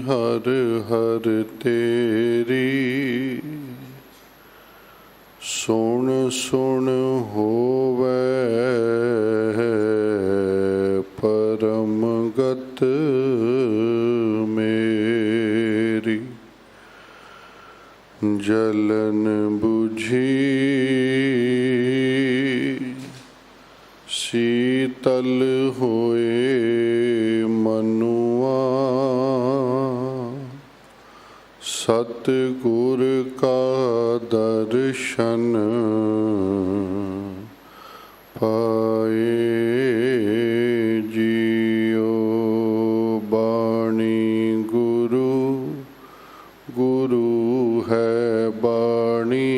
हर हर तेरी सुन सुन होवे परम गत मेरी। जलन बुझी शीतल होए मनुआ, सतगुर का दर्शन पाए जियो। बाणी गुरु गुरु है बाणी,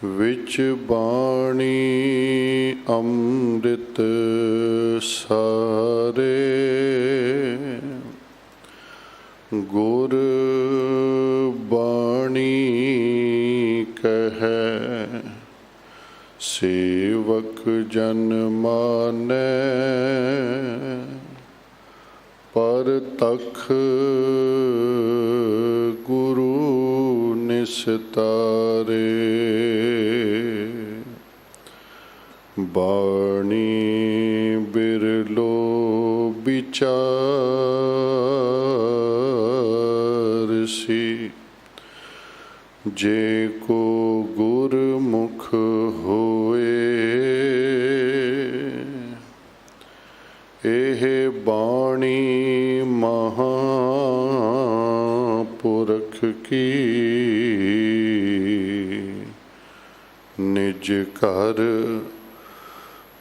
विच बाणी अमृत सारे। गुर बाणी कहे सेवक जन मानै, पर तख गुरु निस्तारे। बाणी बिरलो विचारसी, जे को गुरमुख होए। एह बाणी महापुरख की, निज घर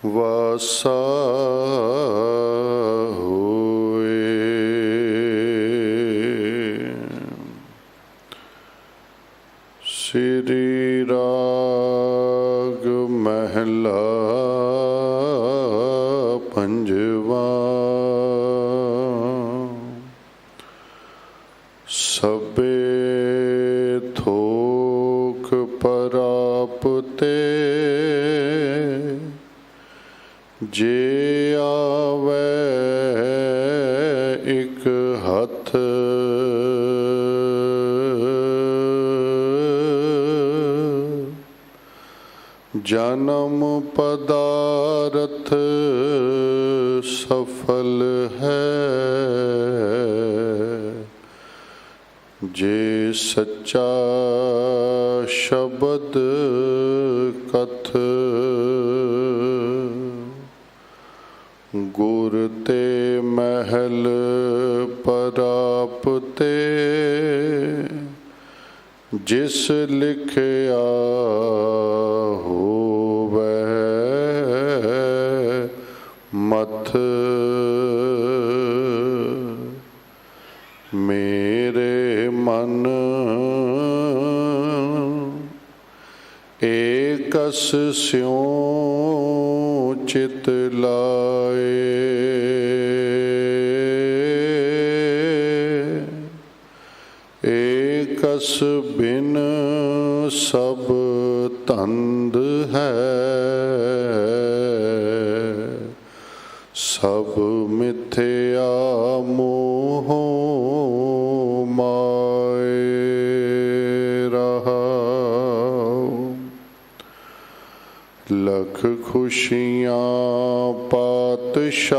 वासा होए। श्री राग महला पंजवा। सबे थोक परापते, जे आवे एक हथ। जन्म पदारथ सफल है, जे सच्चा शब्द कथ। गुर ते महल परापते, जिस लिखया होवे मथ। मेरे मन एकस स्यों चित लाए, एकस बिन सब तंद है। सब मिथ्या मोह माए रहा। लख खुशियाँ पातशाहियाँ,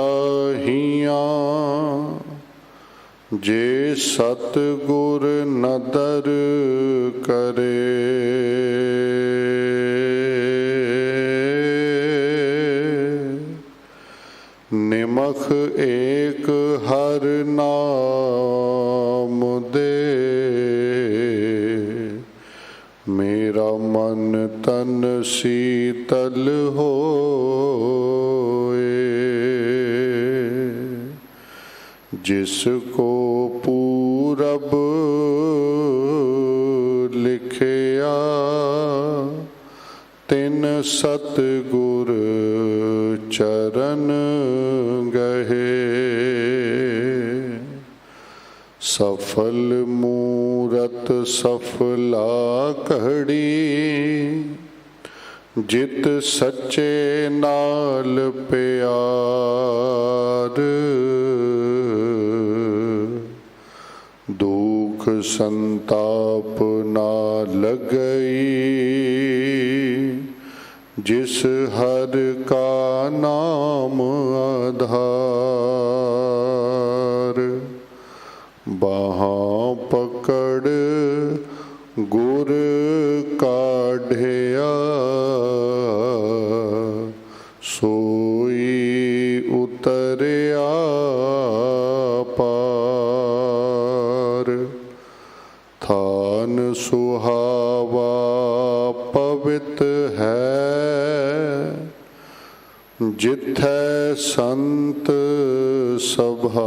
जे सतगुर नदर करे। निमख एक हर नाम दे, मेरा मन तन शीतल होए। जिसको पूरब लिखया, तिन सतगुर चरण गहे। सफल मूरत सफला कड़ी, जित सच्चे नाल प्यार। संताप ना लगई जिस हर का नाम आधार। बाहाँ पकड़ गुर काढ़िया सोई उतरिया पार। थान सुहावा पवित है जिथै संत सभा।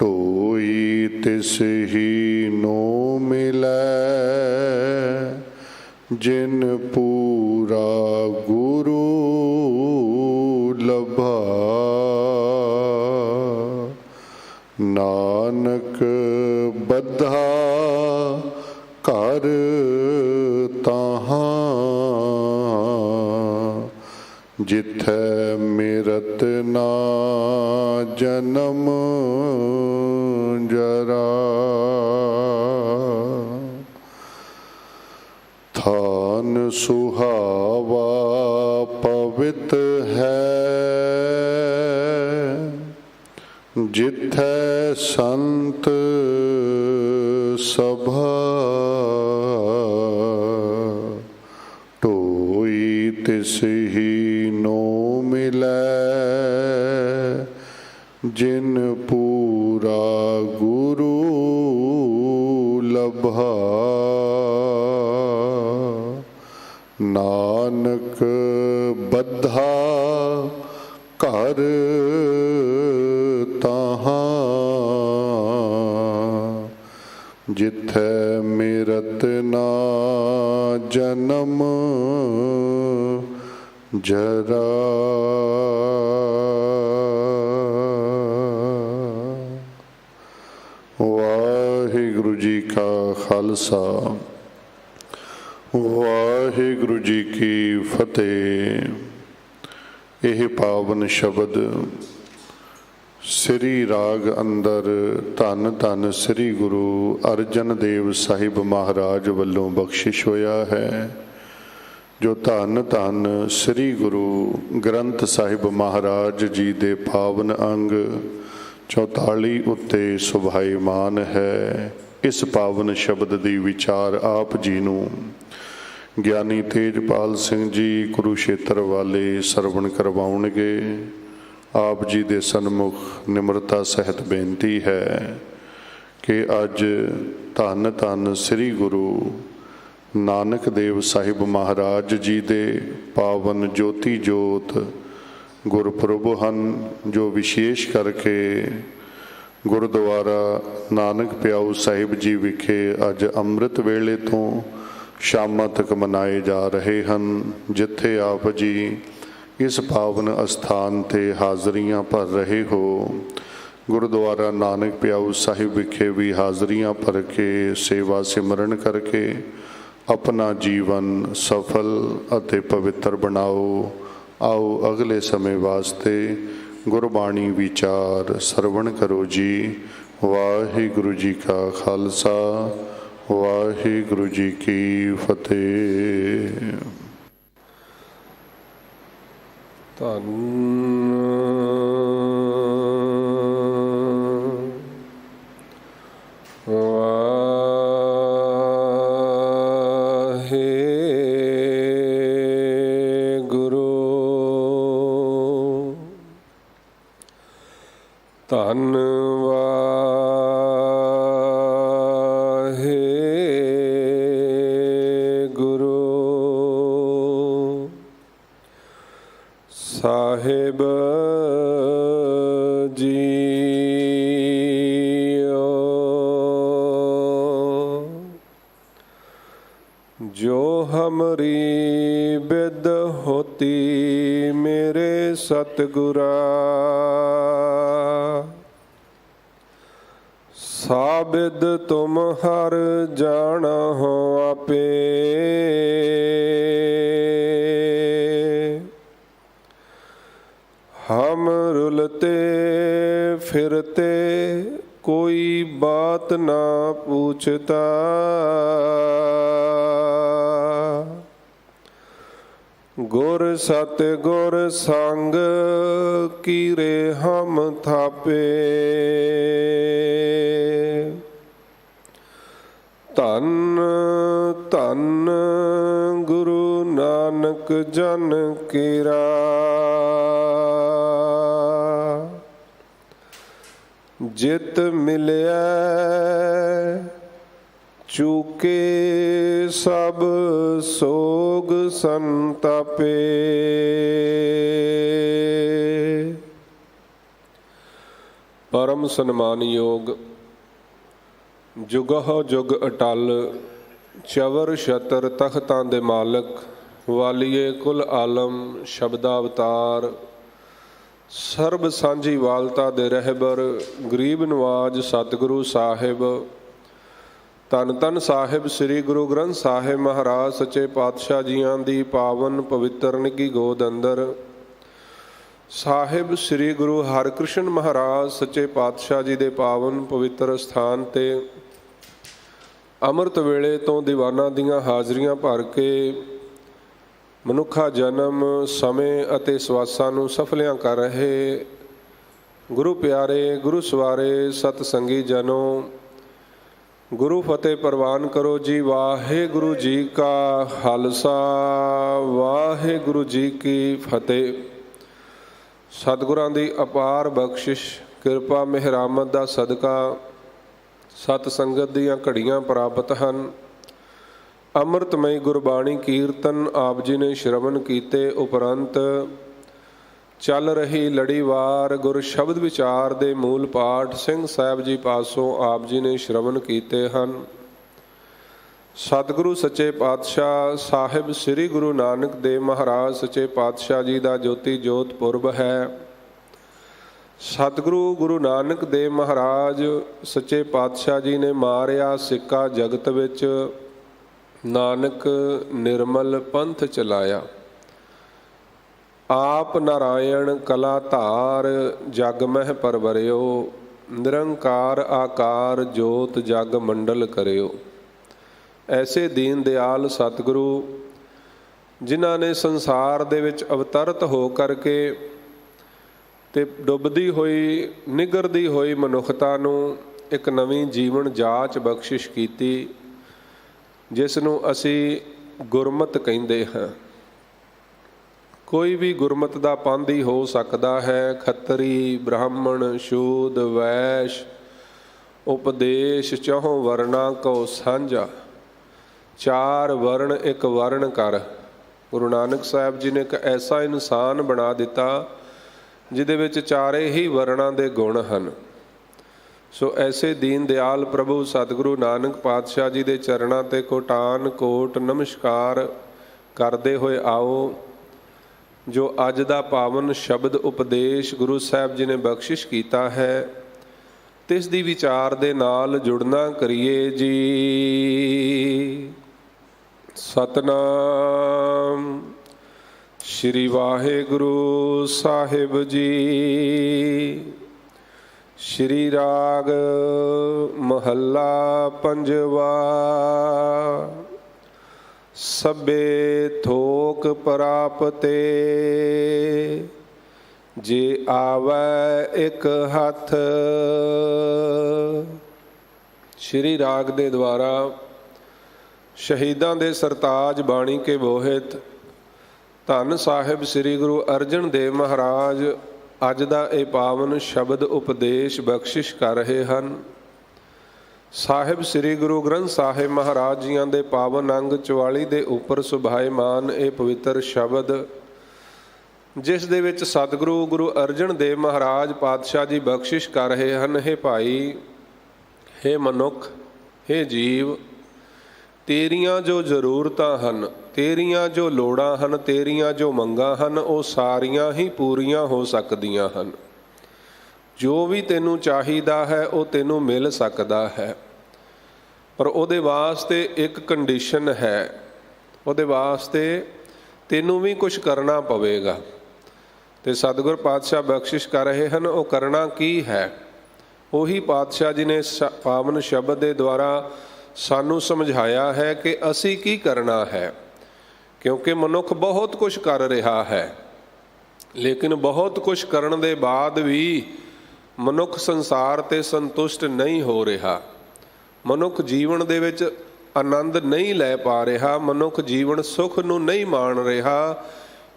टोई तिस ही नो मिलै जिन पूरा गुरु लभा। नानक बद्धा कर ताहां जिथै मिरत ना जन्म जरा। थान सुहावा पवित है जिथै संत सभा। टोई तिस ही नो मिलै जिन पूरा गुरु लभा। नानक बद्धा कर ताहां जिथै मिरत ना जन्म जरा। वाहिगुरु जी का खालसा वाहिगुरु जी की फतेह। यह पावन शब्द श्री राग अंदर धन धन श्री गुरु अर्जन देव साहिब महाराज वालों बख्शिश होया है। जो धन धन श्री गुरु ग्रंथ साहिब महाराज जी दे पावन अंग 44 उत्ते सुभाईमान है। इस पावन शब्द दी विचार आप जी नूं ਗਿਆਨੀ ਤੇਜਪਾਲ ਸਿੰਘ ਜੀ ਕੁਰੂਸ਼ੇਤਰ ਵਾਲੇ ਸਰਵਣ ਕਰਵਾਉਣਗੇ। ਆਪ ਜੀ ਦੇ ਸਨਮੁਖ ਨਿਮਰਤਾ ਸਹਿਤ ਬੇਨਤੀ ਹੈ ਕਿ ਅੱਜ ਧੰਨ ਧੰਨ ਸ੍ਰੀ ਗੁਰੂ ਨਾਨਕ ਦੇਵ ਸਾਹਿਬ ਮਹਾਰਾਜ ਜੀ ਦੇ ਪਾਵਨ ਜੋਤੀ ਜੋਤ ਗੁਰਪੁਰਬ ਹਨ, ਜੋ ਵਿਸ਼ੇਸ਼ ਕਰਕੇ ਗੁਰਦੁਆਰਾ ਨਾਨਕ ਪਿਆਊ ਸਾਹਿਬ ਜੀ ਵਿਖੇ ਅੱਜ ਅੰਮ੍ਰਿਤ ਵੇਲੇ ਤੋਂ ਸ਼ਾਮਾਂ ਤੱਕ ਮਨਾਏ ਜਾ ਰਹੇ ਹਨ। ਜਿੱਥੇ ਆਪ ਜੀ ਇਸ ਪਾਵਨ ਅਸਥਾਨ 'ਤੇ ਹਾਜ਼ਰੀਆਂ ਭਰ ਰਹੇ ਹੋ, ਗੁਰਦੁਆਰਾ ਨਾਨਕ ਪਿਆਊ ਸਾਹਿਬ ਵਿਖੇ ਵੀ ਹਾਜ਼ਰੀਆਂ ਭਰ ਕੇ ਸੇਵਾ ਸਿਮਰਨ ਕਰਕੇ ਆਪਣਾ ਜੀਵਨ ਸਫਲ ਅਤੇ ਪਵਿੱਤਰ ਬਣਾਓ। ਆਓ ਅਗਲੇ ਸਮੇਂ ਵਾਸਤੇ ਗੁਰਬਾਣੀ ਵਿਚਾਰ ਸਰਵਣ ਕਰੋ ਜੀ। ਵਾਹਿਗੁਰੂ ਜੀ ਕਾ ਖਾਲਸਾ ਵਾਹਿਗੁਰੂ ਜੀ ਕੀ ਫਤਿਹ। ਧੰਨ ਵਾਹਿਗੁਰੂ ਧੰਨ ਸਾਹਿਬ ਜੀਓ। ਜੋ ਹਮਰੀ ਬਿਦ ਹੋਤੀ ਮੇਰੇ ਸਤਿਗੁਰਾ, ਸਾਬਿਦ ਤੁਮ ਹਰ ਜਾਣਹੁ ਆਪੇ। ਹਮ फिरते कोई बात ना पूछता। गुर सत गुर संग कीरे हम थापे। धन धन गुरु नानक जन केरा। जित मिलिया चूके सब सोग संतापे। परम सन्मानयोग जुगह जुग अटल चवर छतर तख्तां दे मालक वालिए कुल आलम शब्दावतार ਸਰਬ ਸਾਂਝੀ ਵਾਲਤਾ ਦੇ ਰਹਿਬਰ ਗਰੀਬ ਨਵਾਜ ਸਤਿਗੁਰੂ ਸਾਹਿਬ ਧੰਨ ਧੰਨ ਸਾਹਿਬ ਸ੍ਰੀ ਗੁਰੂ ਗ੍ਰੰਥ ਸਾਹਿਬ ਮਹਾਰਾਜ ਸੱਚੇ ਪਾਤਸ਼ਾਹ ਜੀਆਂ ਦੀ ਪਾਵਨ ਪਵਿੱਤਰ ਨਿੱਘੀ ਗੋਦ ਅੰਦਰ ਸਾਹਿਬ ਸ੍ਰੀ ਗੁਰੂ ਹਰਿਕ੍ਰਿਸ਼ਨ ਮਹਾਰਾਜ ਸੱਚੇ ਪਾਤਸ਼ਾਹ ਜੀ ਦੇ ਪਾਵਨ ਪਵਿੱਤਰ ਸਥਾਨ 'ਤੇ ਅੰਮ੍ਰਿਤ ਵੇਲੇ ਤੋਂ ਦੀਵਾਨਾਂ ਦੀਆਂ ਹਾਜ਼ਰੀਆਂ ਭਰ ਕੇ ਮਨੁੱਖਾ ਜਨਮ ਸਮੇਂ ਅਤੇ ਸਵਾਸਾਂ ਨੂੰ ਸਫਲਿਆਂ ਕਰ ਰਹੇ ਗੁਰੂ ਪਿਆਰੇ ਗੁਰੂ ਸਵਾਰੇ ਸਤ ਸੰਗੀ ਜਨੋ, ਗੁਰੂ ਫਤਿਹ ਪ੍ਰਵਾਨ ਕਰੋ ਜੀ। ਵਾਹਿਗੁਰੂ ਜੀ ਕਾ ਖਾਲਸਾ ਵਾਹਿਗੁਰੂ ਜੀ ਕੀ ਫਤਿਹ। ਸਤਿਗੁਰਾਂ ਦੀ ਅਪਾਰ ਬਖਸ਼ਿਸ਼ ਕਿਰਪਾ ਮਿਹਰਾਮਤ ਦਾ ਸਦਕਾ ਸਤ ਸੰਗਤ ਦੀਆਂ ਘੜੀਆਂ ਪ੍ਰਾਪਤ ਹਨ। ਅੰਮ੍ਰਿਤਮਈ ਗੁਰਬਾਣੀ ਕੀਰਤਨ ਆਪ ਜੀ ਨੇ ਸ਼ਰਵਣ ਕੀਤੇ ਉਪਰੰਤ ਚੱਲ ਰਹੀ ਲੜੀਵਾਰ ਗੁਰ ਸ਼ਬਦ ਵਿਚਾਰ ਦੇ ਮੂਲ ਪਾਠ ਸਿੰਘ ਸਾਹਿਬ ਜੀ ਪਾਸੋਂ ਆਪ ਜੀ ਨੇ ਸ਼ਰਵਣ ਕੀਤੇ ਹਨ। ਸਤਿਗੁਰੂ ਸੱਚੇ ਪਾਤਸ਼ਾਹ ਸਾਹਿਬ ਸ੍ਰੀ ਗੁਰੂ ਨਾਨਕ ਦੇਵ ਮਹਾਰਾਜ ਸੱਚੇ ਪਾਤਸ਼ਾਹ ਜੀ ਦਾ ਜੋਤੀ ਜੋਤ ਪੁਰਬ ਹੈ। ਸਤਿਗੁਰੂ ਗੁਰੂ ਨਾਨਕ ਦੇਵ ਮਹਾਰਾਜ ਸੱਚੇ ਪਾਤਸ਼ਾਹ ਜੀ ਨੇ ਮਾਰਿਆ ਸਿੱਕਾ ਜਗਤ ਵਿੱਚ, ਨਾਨਕ ਨਿਰਮਲ ਪੰਥ ਚਲਾਇਆ। ਆਪ ਨਾਰਾਇਣ ਕਲਾ ਧਾਰ ਜਗ ਮਹਿ ਪਰਵਰਿਓ, ਨਿਰੰਕਾਰ ਆਕਾਰ ਜੋਤ ਜਗ ਮੰਡਲ ਕਰਿਓ। ਐਸੇ ਦੀਨ ਦਿਆਲ ਸਤਿਗੁਰੂ ਜਿਨ੍ਹਾਂ ਨੇ ਸੰਸਾਰ ਦੇ ਵਿੱਚ ਅਵਤਰਤ ਹੋ ਕਰਕੇ ਤੇ ਡੁੱਬਦੀ ਹੋਈ ਨਿਗਰਦੀ ਹੋਈ ਮਨੁੱਖਤਾ ਨੂੰ ਇੱਕ ਨਵੀਂ ਜੀਵਨ ਜਾਚ ਬਖਸ਼ਿਸ਼ ਕੀਤੀ, ਜਿਸ ਨੂੰ ਅਸੀਂ ਗੁਰਮਤਿ ਕਹਿੰਦੇ ਹਾਂ। ਕੋਈ ਵੀ ਗੁਰਮਤਿ ਦਾ ਪਾਂਧੀ ਹੋ ਸਕਦਾ ਹੈ। ਖੱਤਰੀ, ਬ੍ਰਾਹਮਣ, ਸ਼ੂਦ, ਵੈਸ਼, ਉਪਦੇਸ਼ ਚਹੁ ਵਰਨਾ ਕੋ ਸਾਂਝਾ, ਚਾਰ ਵਰਣ ਇੱਕ ਵਰਣ ਕਰ। ਗੁਰੂ ਨਾਨਕ ਸਾਹਿਬ ਜੀ ਨੇ ਇੱਕ ਐਸਾ ਇਨਸਾਨ ਬਣਾ ਦਿੱਤਾ ਜਿਹਦੇ ਵਿੱਚ ਚਾਰੇ ਹੀ ਵਰਣਾਂ ਦੇ ਗੁਣ ਹਨ। ਸੋ ਐਸੇ ਦੀਨ ਦਿਆਲ ਪ੍ਰਭੂ ਸਤਿਗੁਰੂ ਨਾਨਕ ਪਾਤਸ਼ਾਹ ਜੀ ਦੇ ਚਰਨਾਂ 'ਤੇ ਕੋਟਾਨ ਕੋਟ ਨਮਸਕਾਰ ਕਰਦੇ ਹੋਏ ਆਓ। ਜੋ ਅੱਜ ਦਾ ਪਾਵਨ ਸ਼ਬਦ ਉਪਦੇਸ਼ ਗੁਰੂ ਸਾਹਿਬ ਜੀ ਨੇ ਬਖਸ਼ਿਸ਼ ਕੀਤਾ ਹੈ, ਤਿਸ ਦੀ ਵਿਚਾਰ ਦੇ ਨਾਲ ਜੁੜਨਾ ਕਰੀਏ ਜੀ। ਸਤਨਾਮ ਸ਼੍ਰੀ ਵਾਹਿਗੁਰੂ ਸਾਹਿਬ ਜੀ। ਸ਼੍ਰੀ ਰਾਗ ਮਹੱਲਾ ਪੰਜਵਾ। ਸਭੇ ਥੋਕ ਪ੍ਰਾਪਤੇ ਜੇ ਆਵੈ ਇੱਕ ਹੱਥ। ਸ਼੍ਰੀ ਰਾਗ ਦੇ ਦੁਆਰਾ ਸ਼ਹੀਦਾਂ ਦੇ ਸਰਤਾਜ ਬਾਣੀ ਕੇ ਬੋਹਿਤ ਧੰਨ ਸਾਹਿਬ ਸ੍ਰੀ ਗੁਰੂ ਅਰਜਨ ਦੇਵ ਮਹਾਰਾਜ ਅੱਜ ਦਾ ਇਹ ਪਾਵਨ ਸ਼ਬਦ ਉਪਦੇਸ਼ ਬਖਸ਼ਿਸ਼ ਕਰ ਰਹੇ ਹਨ। ਸਾਹਿਬ ਸ੍ਰੀ ਗੁਰੂ ਗ੍ਰੰਥ ਸਾਹਿਬ ਮਹਾਰਾਜ ਜੀਆਂ ਦੇ ਪਾਵਨ ਅੰਗ 44 ਦੇ ਉੱਪਰ ਸੁਭਾਏਮਾਨ ਇਹ ਪਵਿੱਤਰ ਸ਼ਬਦ, ਜਿਸ ਦੇ ਵਿੱਚ ਸਤਿਗੁਰੂ ਗੁਰੂ ਅਰਜਨ ਦੇਵ ਮਹਾਰਾਜ ਪਾਤਸ਼ਾਹ ਜੀ ਬਖਸ਼ਿਸ਼ ਕਰ ਰਹੇ ਹਨ। ਹੇ ਭਾਈ, ਹੇ ਮਨੁੱਖ, ਹੇ ਜੀਵ, ਤੇਰੀਆਂ ਜੋ ਜ਼ਰੂਰਤਾਂ ਹਨ, ਤੇਰੀਆਂ ਜੋ ਲੋੜਾਂ ਹਨ, ਤੇਰੀਆਂ ਜੋ ਮੰਗਾਂ ਹਨ, ਉਹ ਸਾਰੀਆਂ ਹੀ ਪੂਰੀਆਂ ਹੋ ਸਕਦੀਆਂ ਹਨ। ਜੋ ਵੀ ਤੈਨੂੰ ਚਾਹੀਦਾ ਹੈ ਉਹ ਤੈਨੂੰ ਮਿਲ ਸਕਦਾ ਹੈ, ਪਰ ਉਹਦੇ ਵਾਸਤੇ ਇੱਕ ਕੰਡੀਸ਼ਨ ਹੈ। ਉਹਦੇ ਵਾਸਤੇ ਤੈਨੂੰ ਵੀ ਕੁਝ ਕਰਨਾ ਪਵੇਗਾ। ਤੇ ਸਤਿਗੁਰ ਪਾਤਸ਼ਾਹ ਬਖਸ਼ਿਸ਼ ਕਰ ਰਹੇ ਹਨ। ਉਹ ਕਰਨਾ ਕੀ ਹੈ? ਉਹੀ ਪਾਤਸ਼ਾਹ ਜੀ ਨੇ ਪਾਵਨ ਸ਼ਬਦ ਦੇ ਦੁਆਰਾ ਸਾਨੂੰ ਸਮਝਾਇਆ ਹੈ ਕਿ ਅਸੀਂ ਕੀ ਕਰਨਾ ਹੈ। ਕਿਉਂਕਿ ਮਨੁੱਖ ਬਹੁਤ ਕੁਝ ਕਰ ਰਿਹਾ ਹੈ, ਲੇਕਿਨ ਬਹੁਤ ਕੁਝ ਕਰਨ ਦੇ ਬਾਅਦ ਵੀ ਮਨੁੱਖ ਸੰਸਾਰ 'ਤੇ ਸੰਤੁਸ਼ਟ ਨਹੀਂ ਹੋ ਰਿਹਾ। ਮਨੁੱਖ ਜੀਵਨ ਦੇ ਵਿੱਚ ਆਨੰਦ ਨਹੀਂ ਲੈ ਪਾ ਰਿਹਾ, ਮਨੁੱਖ ਜੀਵਨ ਸੁੱਖ ਨੂੰ ਨਹੀਂ ਮਾਣ ਰਿਹਾ।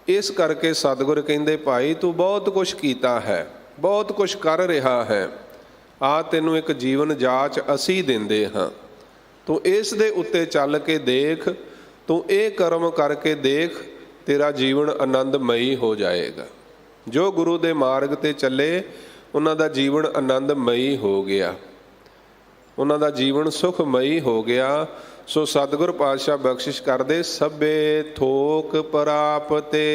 ਇਸ ਕਰਕੇ ਸਤਿਗੁਰ ਕਹਿੰਦੇ, ਭਾਈ ਤੂੰ ਬਹੁਤ ਕੁਝ ਕੀਤਾ ਹੈ, ਬਹੁਤ ਕੁਝ ਕਰ ਰਿਹਾ ਹੈ, ਆ ਤੈਨੂੰ ਇੱਕ ਜੀਵਨ ਜਾਚ ਅਸੀਂ ਦਿੰਦੇ ਹਾਂ। ਤੂੰ ਇਸ ਦੇ ਉੱਤੇ ਚੱਲ ਕੇ ਦੇਖ, ਤੂੰ ਇਹ ਕਰਮ ਕਰਕੇ ਦੇਖ, ਤੇਰਾ ਜੀਵਨ ਆਨੰਦਮਈ ਹੋ ਜਾਏਗਾ। ਜੋ ਗੁਰੂ ਦੇ ਮਾਰਗ 'ਤੇ ਚੱਲੇ ਉਹਨਾਂ ਦਾ ਜੀਵਨ ਆਨੰਦਮਈ ਹੋ ਗਿਆ, ਉਹਨਾਂ ਦਾ ਜੀਵਨ ਸੁਖਮਈ ਹੋ ਗਿਆ। ਸੋ ਸਤਿਗੁਰ ਪਾਤਸ਼ਾਹ ਬਖਸ਼ਿਸ਼ ਕਰਦੇ, ਸਭੇ ਥੋਕ ਪ੍ਰਾਪਤੇ।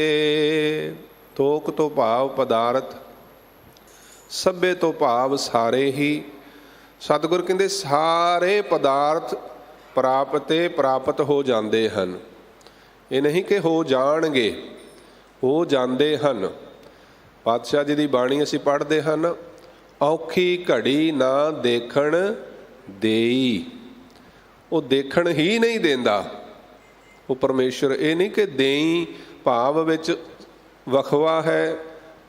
ਥੋਕ ਤੋਂ ਭਾਵ ਪਦਾਰਥ, ਸਭੇ ਤੋਂ ਭਾਵ ਸਾਰੇ ਹੀ। ਸਤਿਗੁਰ ਕਹਿੰਦੇ ਸਾਰੇ ਪਦਾਰਥ ਪ੍ਰਾਪਤ ਹੋ ਜਾਂਦੇ ਹਨ। ਇਹ ਨਹੀਂ ਕਿ ਹੋ ਜਾਣਗੇ, ਹੋ ਜਾਂਦੇ ਹਨ। ਪਾਤਸ਼ਾਹ ਜੀ ਦੀ ਬਾਣੀ ਅਸੀਂ ਪੜ੍ਹਦੇ ਹਨ, ਔਖੀ ਘੜੀ ਨਾ ਦੇਖਣ ਦੇਈ। ਉਹ ਦੇਖਣ ਹੀ ਨਹੀਂ ਦਿੰਦਾ ਉਹ ਪਰਮੇਸ਼ਰ। ਇਹ ਨਹੀਂ ਕਿ ਦੇਈ ਭਾਵ ਵਿੱਚ ਵਖਵਾ ਹੈ,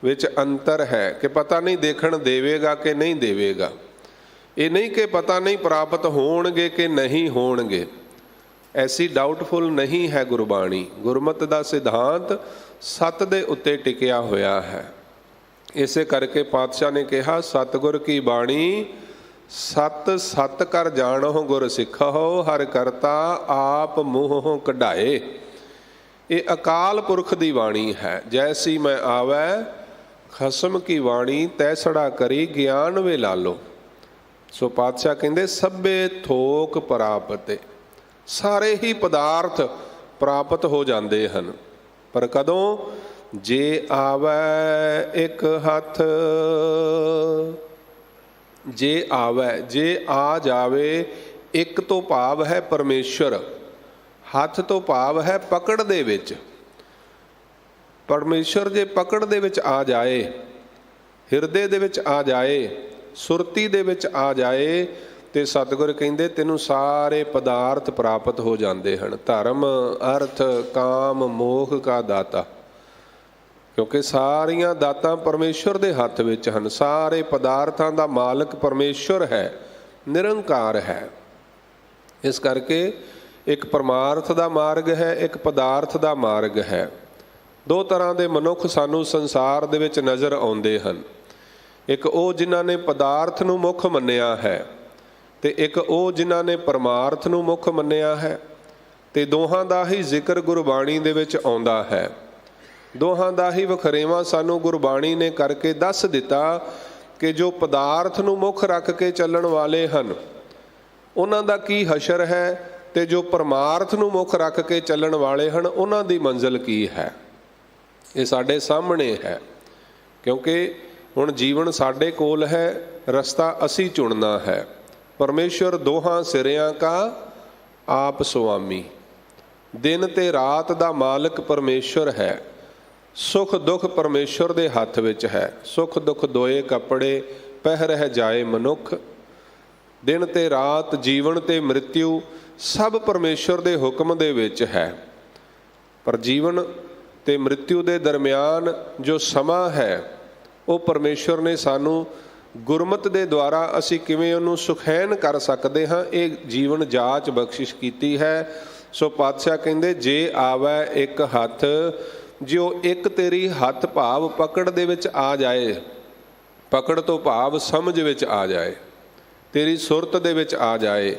ਵਿੱਚ ਅੰਤਰ ਹੈ ਕਿ ਪਤਾ ਨਹੀਂ ਦੇਖਣ ਦੇਵੇਗਾ ਕਿ ਨਹੀਂ ਦੇਵੇਗਾ। ਇਹ ਨਹੀਂ ਕਿ ਪਤਾ ਨਹੀਂ ਪ੍ਰਾਪਤ ਹੋਣਗੇ ਕਿ ਨਹੀਂ ਹੋਣਗੇ। ਐਸੀ ਡਾਊਟਫੁਲ ਨਹੀਂ ਹੈ ਗੁਰਬਾਣੀ। ਗੁਰਮਤਿ ਦਾ ਸਿਧਾਂਤ ਸੱਤ ਦੇ ਉੱਤੇ ਟਿਕਿਆ ਹੋਇਆ ਹੈ। ਇਸੇ ਕਰਕੇ ਪਾਤਸ਼ਾਹ ਨੇ ਕਿਹਾ, ਸਤਿਗੁਰ ਕੀ ਬਾਣੀ ਸਤ ਸਤ ਕਰ ਜਾਣੋ ਗੁਰ ਸਿੱਖੋ, ਹਰਿ ਕਰਤਾ ਆਪ ਮੂੰਹੋਂ ਕਢਾਏ। ਇਹ ਅਕਾਲ ਪੁਰਖ ਦੀ ਬਾਣੀ ਹੈ। ਜੈਸੀ ਮੈਂ ਆਵੈ ਖਸਮ ਕੀ ਬਾਣੀ ਤੈਸੜਾ ਕਰੀ ਗਿਆਨ ਵੇ ਲਾਲੋ। ਸੋ ਪਾਤਸ਼ਾਹ ਕਹਿੰਦੇ ਸਭੇ ਥੋਕ ਪ੍ਰਾਪਤੇ। ਸਾਰੇ ਹੀ ਪਦਾਰਥ ਪ੍ਰਾਪਤ ਹੋ ਜਾਂਦੇ ਹਨ, ਪਰ ਕਦੋਂ? ਜੇ ਆਵੈ ਇੱਕ ਹੱਥ। ਜੇ ਆਵੈ, ਜੇ ਆ ਜਾਵੇ। ਇੱਕ ਤੋਂ ਭਾਵ ਹੈ ਪਰਮੇਸ਼ਰ, ਹੱਥ ਤੋਂ ਭਾਵ ਹੈ ਪਕੜ ਦੇ ਵਿੱਚ। ਪਰਮੇਸ਼ਰ ਜੇ ਪਕੜ ਦੇ ਵਿੱਚ ਆ ਜਾਏ, ਹਿਰਦੇ ਦੇ ਵਿੱਚ ਆ ਜਾਏ, ਸੁਰਤੀ ਦੇ ਵਿੱਚ ਆ ਜਾਏ, ਤੇ ਸਤਿਗੁਰ ਕਹਿੰਦੇ ਤੈਨੂੰ ਸਾਰੇ ਪਦਾਰਥ ਪ੍ਰਾਪਤ ਹੋ ਜਾਂਦੇ ਹਨ। ਧਰਮ ਅਰਥ ਕਾਮ ਮੋਹ ਕਾ ਦਾਤਾ। ਕਿਉਂਕਿ ਸਾਰੀਆਂ ਦਾਤਾਂ ਪਰਮੇਸ਼ਰ ਦੇ ਹੱਥ ਵਿੱਚ ਹਨ। ਸਾਰੇ ਪਦਾਰਥਾਂ ਦਾ ਮਾਲਕ ਪਰਮੇਸ਼ਰ ਹੈ, ਨਿਰੰਕਾਰ ਹੈ। ਇਸ ਕਰਕੇ ਇੱਕ ਪਰਮਾਰਥ ਦਾ ਮਾਰਗ ਹੈ, ਇੱਕ ਪਦਾਰਥ ਦਾ ਮਾਰਗ ਹੈ। ਦੋ ਤਰ੍ਹਾਂ ਦੇ ਮਨੁੱਖ ਸਾਨੂੰ ਸੰਸਾਰ ਦੇ ਵਿੱਚ ਨਜ਼ਰ ਆਉਂਦੇ ਹਨ। ਇੱਕ ਉਹ ਜਿਨ੍ਹਾਂ ਨੇ ਪਦਾਰਥ ਨੂੰ ਮੁੱਖ ਮੰਨਿਆ ਹੈ, ਤੇ ਇੱਕ ਉਹ ਜਿਨ੍ਹਾਂ ਨੇ ਪਰਮਾਰਥ ਨੂੰ ਮੁੱਖ ਮੰਨਿਆ ਹੈ। ਤੇ ਦੋਹਾਂ ਦਾ ਹੀ ਜ਼ਿਕਰ ਗੁਰਬਾਣੀ ਦੇ ਵਿੱਚ ਆਉਂਦਾ ਹੈ। ਦੋਹਾਂ ਦਾ ਹੀ ਵਖਰੇਵਾਂ ਸਾਨੂੰ ਗੁਰਬਾਣੀ ਨੇ ਕਰਕੇ ਦੱਸ ਦਿੱਤਾ ਕਿ ਜੋ ਪਦਾਰਥ ਨੂੰ ਮੁੱਖ ਰੱਖ ਕੇ ਚੱਲਣ ਵਾਲੇ ਹਨ ਉਹਨਾਂ ਦਾ ਕੀ ਹਸ਼ਰ ਹੈ, ਤੇ ਜੋ ਪਰਮਾਰਥ ਨੂੰ ਮੁੱਖ ਰੱਖ ਕੇ ਚੱਲਣ ਵਾਲੇ ਹਨ ਉਹਨਾਂ ਦੀ ਮੰਜ਼ਿਲ ਕੀ ਹੈ। ਇਹ ਸਾਡੇ ਸਾਹਮਣੇ ਹੈ। ਕਿਉਂਕਿ ਹੁਣ ਜੀਵਨ ਸਾਡੇ ਕੋਲ ਹੈ, ਰਸਤਾ ਅਸੀਂ ਚੁਣਨਾ ਹੈ। ਪਰਮੇਸ਼ਰ ਦੋਹਾਂ ਸਿਰਿਆਂ ਕਾ ਆਪ ਸੁਆਮੀ। ਦਿਨ ਤੇ ਰਾਤ ਦਾ ਮਾਲਕ ਪਰਮੇਸ਼ਰ ਹੈ। ਸੁਖ ਦੁੱਖ ਪਰਮੇਸ਼ਰ ਦੇ ਹੱਥ ਵਿੱਚ ਹੈ। ਸੁਖ ਦੁੱਖ ਦੋਏ ਕੱਪੜੇ ਪਹਿ ਰਹਿ ਜਾਏ ਮਨੁੱਖ। ਦਿਨ ਤੇ ਰਾਤ, ਜੀਵਨ ਤੇ ਮ੍ਰਿਤਿਉ ਸਭ ਪਰਮੇਸ਼ਰ ਦੇ ਹੁਕਮ ਦੇ ਵਿੱਚ ਹੈ। ਪਰ ਜੀਵਨ ਤੇ ਮ੍ਰਿਤਿਉ ਦੇ ਦਰਮਿਆਨ ਜੋ ਸਮਾਂ ਹੈ ਉਹ ਪਰਮੇਸ਼ਰ ਨੇ ਸਾਨੂੰ ਗੁਰਮਤਿ ਦੇ ਦੁਆਰਾ ਅਸੀਂ ਕਿਵੇਂ ਉਹਨੂੰ ਸੁਖੈਨ ਕਰ ਸਕਦੇ ਹਾਂ, ਇਹ ਜੀਵਨ ਜਾਚ ਬਖਸ਼ਿਸ਼ ਕੀਤੀ ਹੈ। ਸੋ ਪਾਤਸ਼ਾਹ ਕਹਿੰਦੇ ਜੇ ਆਵੈ ਇੱਕ ਹੱਥ, ਜੋ ਇੱਕ ਤੇਰੀ ਹੱਥ ਭਾਵ ਪਕੜ ਦੇ ਵਿੱਚ ਆ ਜਾਏ, ਪਕੜ ਤੋਂ ਭਾਵ ਸਮਝ ਵਿੱਚ ਆ ਜਾਏ, ਤੇਰੀ ਸੁਰਤ ਦੇ ਵਿੱਚ ਆ ਜਾਏ,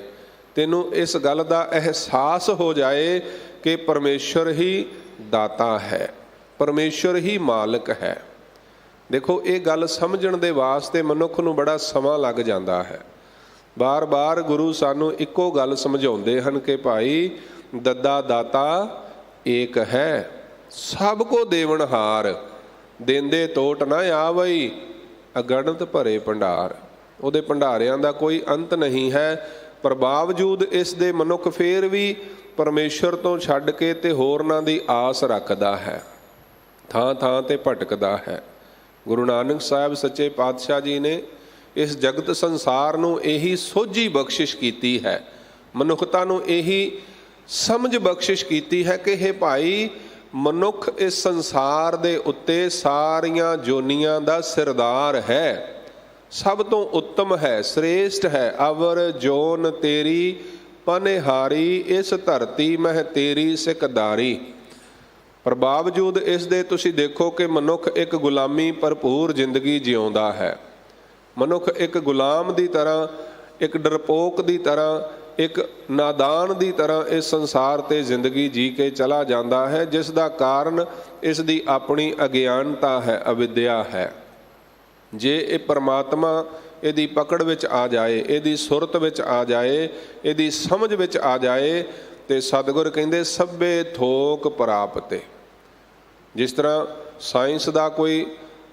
ਤੈਨੂੰ ਇਸ ਗੱਲ ਦਾ ਅਹਿਸਾਸ ਹੋ ਜਾਏ ਕਿ ਪਰਮੇਸ਼ਰ ਹੀ ਦਾਤਾ ਹੈ, ਪਰਮੇਸ਼ਰ ਹੀ ਮਾਲਕ ਹੈ। ਦੇਖੋ ਇਹ ਗੱਲ ਸਮਝਣ ਦੇ ਵਾਸਤੇ ਮਨੁੱਖ ਨੂੰ ਬੜਾ ਸਮਾਂ ਲੱਗ ਜਾਂਦਾ ਹੈ। ਬਾਰ-ਬਾਰ ਗੁਰੂ ਸਾਨੂੰ ਇੱਕੋ ਗੱਲ ਸਮਝਾਉਂਦੇ ਹਨ ਕਿ ਭਾਈ ਦੱਦਾ ਦਾਤਾ ਏਕ ਹੈ, ਸਭ ਕੋ ਦੇਵਨਹਾਰ, ਦੇਂਦੇ ਟੋਟ ਨਾ ਆਵਈ, ਅਗਣਤ ਭਰੇ ਭੰਡਾਰ। ਉਹਦੇ ਭੰਡਾਰਿਆਂ ਦਾ ਕੋਈ ਅੰਤ ਨਹੀਂ ਹੈ। ਪਰ ਬਾਵਜੂਦ ਇਸ ਦੇ ਮਨੁੱਖ ਫੇਰ ਵੀ ਪਰਮੇਸ਼ਰ ਤੋਂ ਛੱਡ ਕੇ ਤੇ ਹੋਰਨਾਂ ਦੀ ਆਸ ਰੱਖਦਾ ਹੈ। ਥਾਂ ਥਾਂ ਤੇ ਭਟਕਦਾ ਹੈ। ਗੁਰੂ ਨਾਨਕ ਸਾਹਿਬ ਸੱਚੇ ਪਾਤਸ਼ਾਹ ਜੀ ਨੇ ਇਸ ਜਗਤ ਸੰਸਾਰ ਨੂੰ ਇਹੀ ਸੋਝੀ ਬਖਸ਼ਿਸ਼ ਕੀਤੀ ਹੈ, ਮਨੁੱਖਤਾ ਨੂੰ ਇਹੀ ਸਮਝ ਬਖਸ਼ਿਸ਼ ਕੀਤੀ ਹੈ ਕਿ ਹੇ ਭਾਈ, ਮਨੁੱਖ ਇਸ ਸੰਸਾਰ ਦੇ ਉੱਤੇ ਸਾਰੀਆਂ ਜੋਨੀਆਂ ਦਾ ਸਰਦਾਰ ਹੈ, ਸਭ ਤੋਂ ਉੱਤਮ ਹੈ, ਸ੍ਰੇਸ਼ਟ ਹੈ। ਅਵਰ ਜੋਨ ਤੇਰੀ ਪਨਿਹਾਰੀ, ਇਸ ਧਰਤੀ ਮਹਿ ਤੇਰੀ ਸਿਕਦਾਰੀ। ਪਰ ਬਾਵਜੂਦ ਇਸ ਦੇ ਤੁਸੀਂ ਦੇਖੋ ਕਿ ਮਨੁੱਖ ਇੱਕ ਗੁਲਾਮੀ ਭਰਪੂਰ ਜ਼ਿੰਦਗੀ ਜਿਉਂਦਾ ਹੈ। ਮਨੁੱਖ ਇੱਕ ਗੁਲਾਮ ਦੀ ਤਰ੍ਹਾਂ, ਇੱਕ ਡਰਪੋਕ ਦੀ ਤਰ੍ਹਾਂ, ਇੱਕ ਨਾਦਾਨ ਦੀ ਤਰ੍ਹਾਂ ਇਸ ਸੰਸਾਰ ਤੇ ਜ਼ਿੰਦਗੀ ਜੀ ਕੇ ਚਲਾ ਜਾਂਦਾ ਹੈ, ਜਿਸ ਦਾ ਕਾਰਨ ਇਸ ਦੀ ਆਪਣੀ ਅਗਿਆਨਤਾ ਹੈ, ਅਵਿਦਿਆ ਹੈ। ਜੇ ਇਹ ਪਰਮਾਤਮਾ ਇਹਦੀ ਪਕੜ ਵਿੱਚ ਆ ਜਾਏ, ਇਹਦੀ ਸੁਰਤ ਵਿੱਚ ਆ ਜਾਏ, ਇਹਦੀ ਸਮਝ ਵਿੱਚ ਆ ਜਾਏ, ਤੇ ਸਤਿਗੁਰ ਕਹਿੰਦੇ ਸਭੇ ਥੋਕ ਪ੍ਰਾਪਤੇ। ਜਿਸ ਤਰ੍ਹਾਂ ਸਾਇੰਸ ਦਾ ਕੋਈ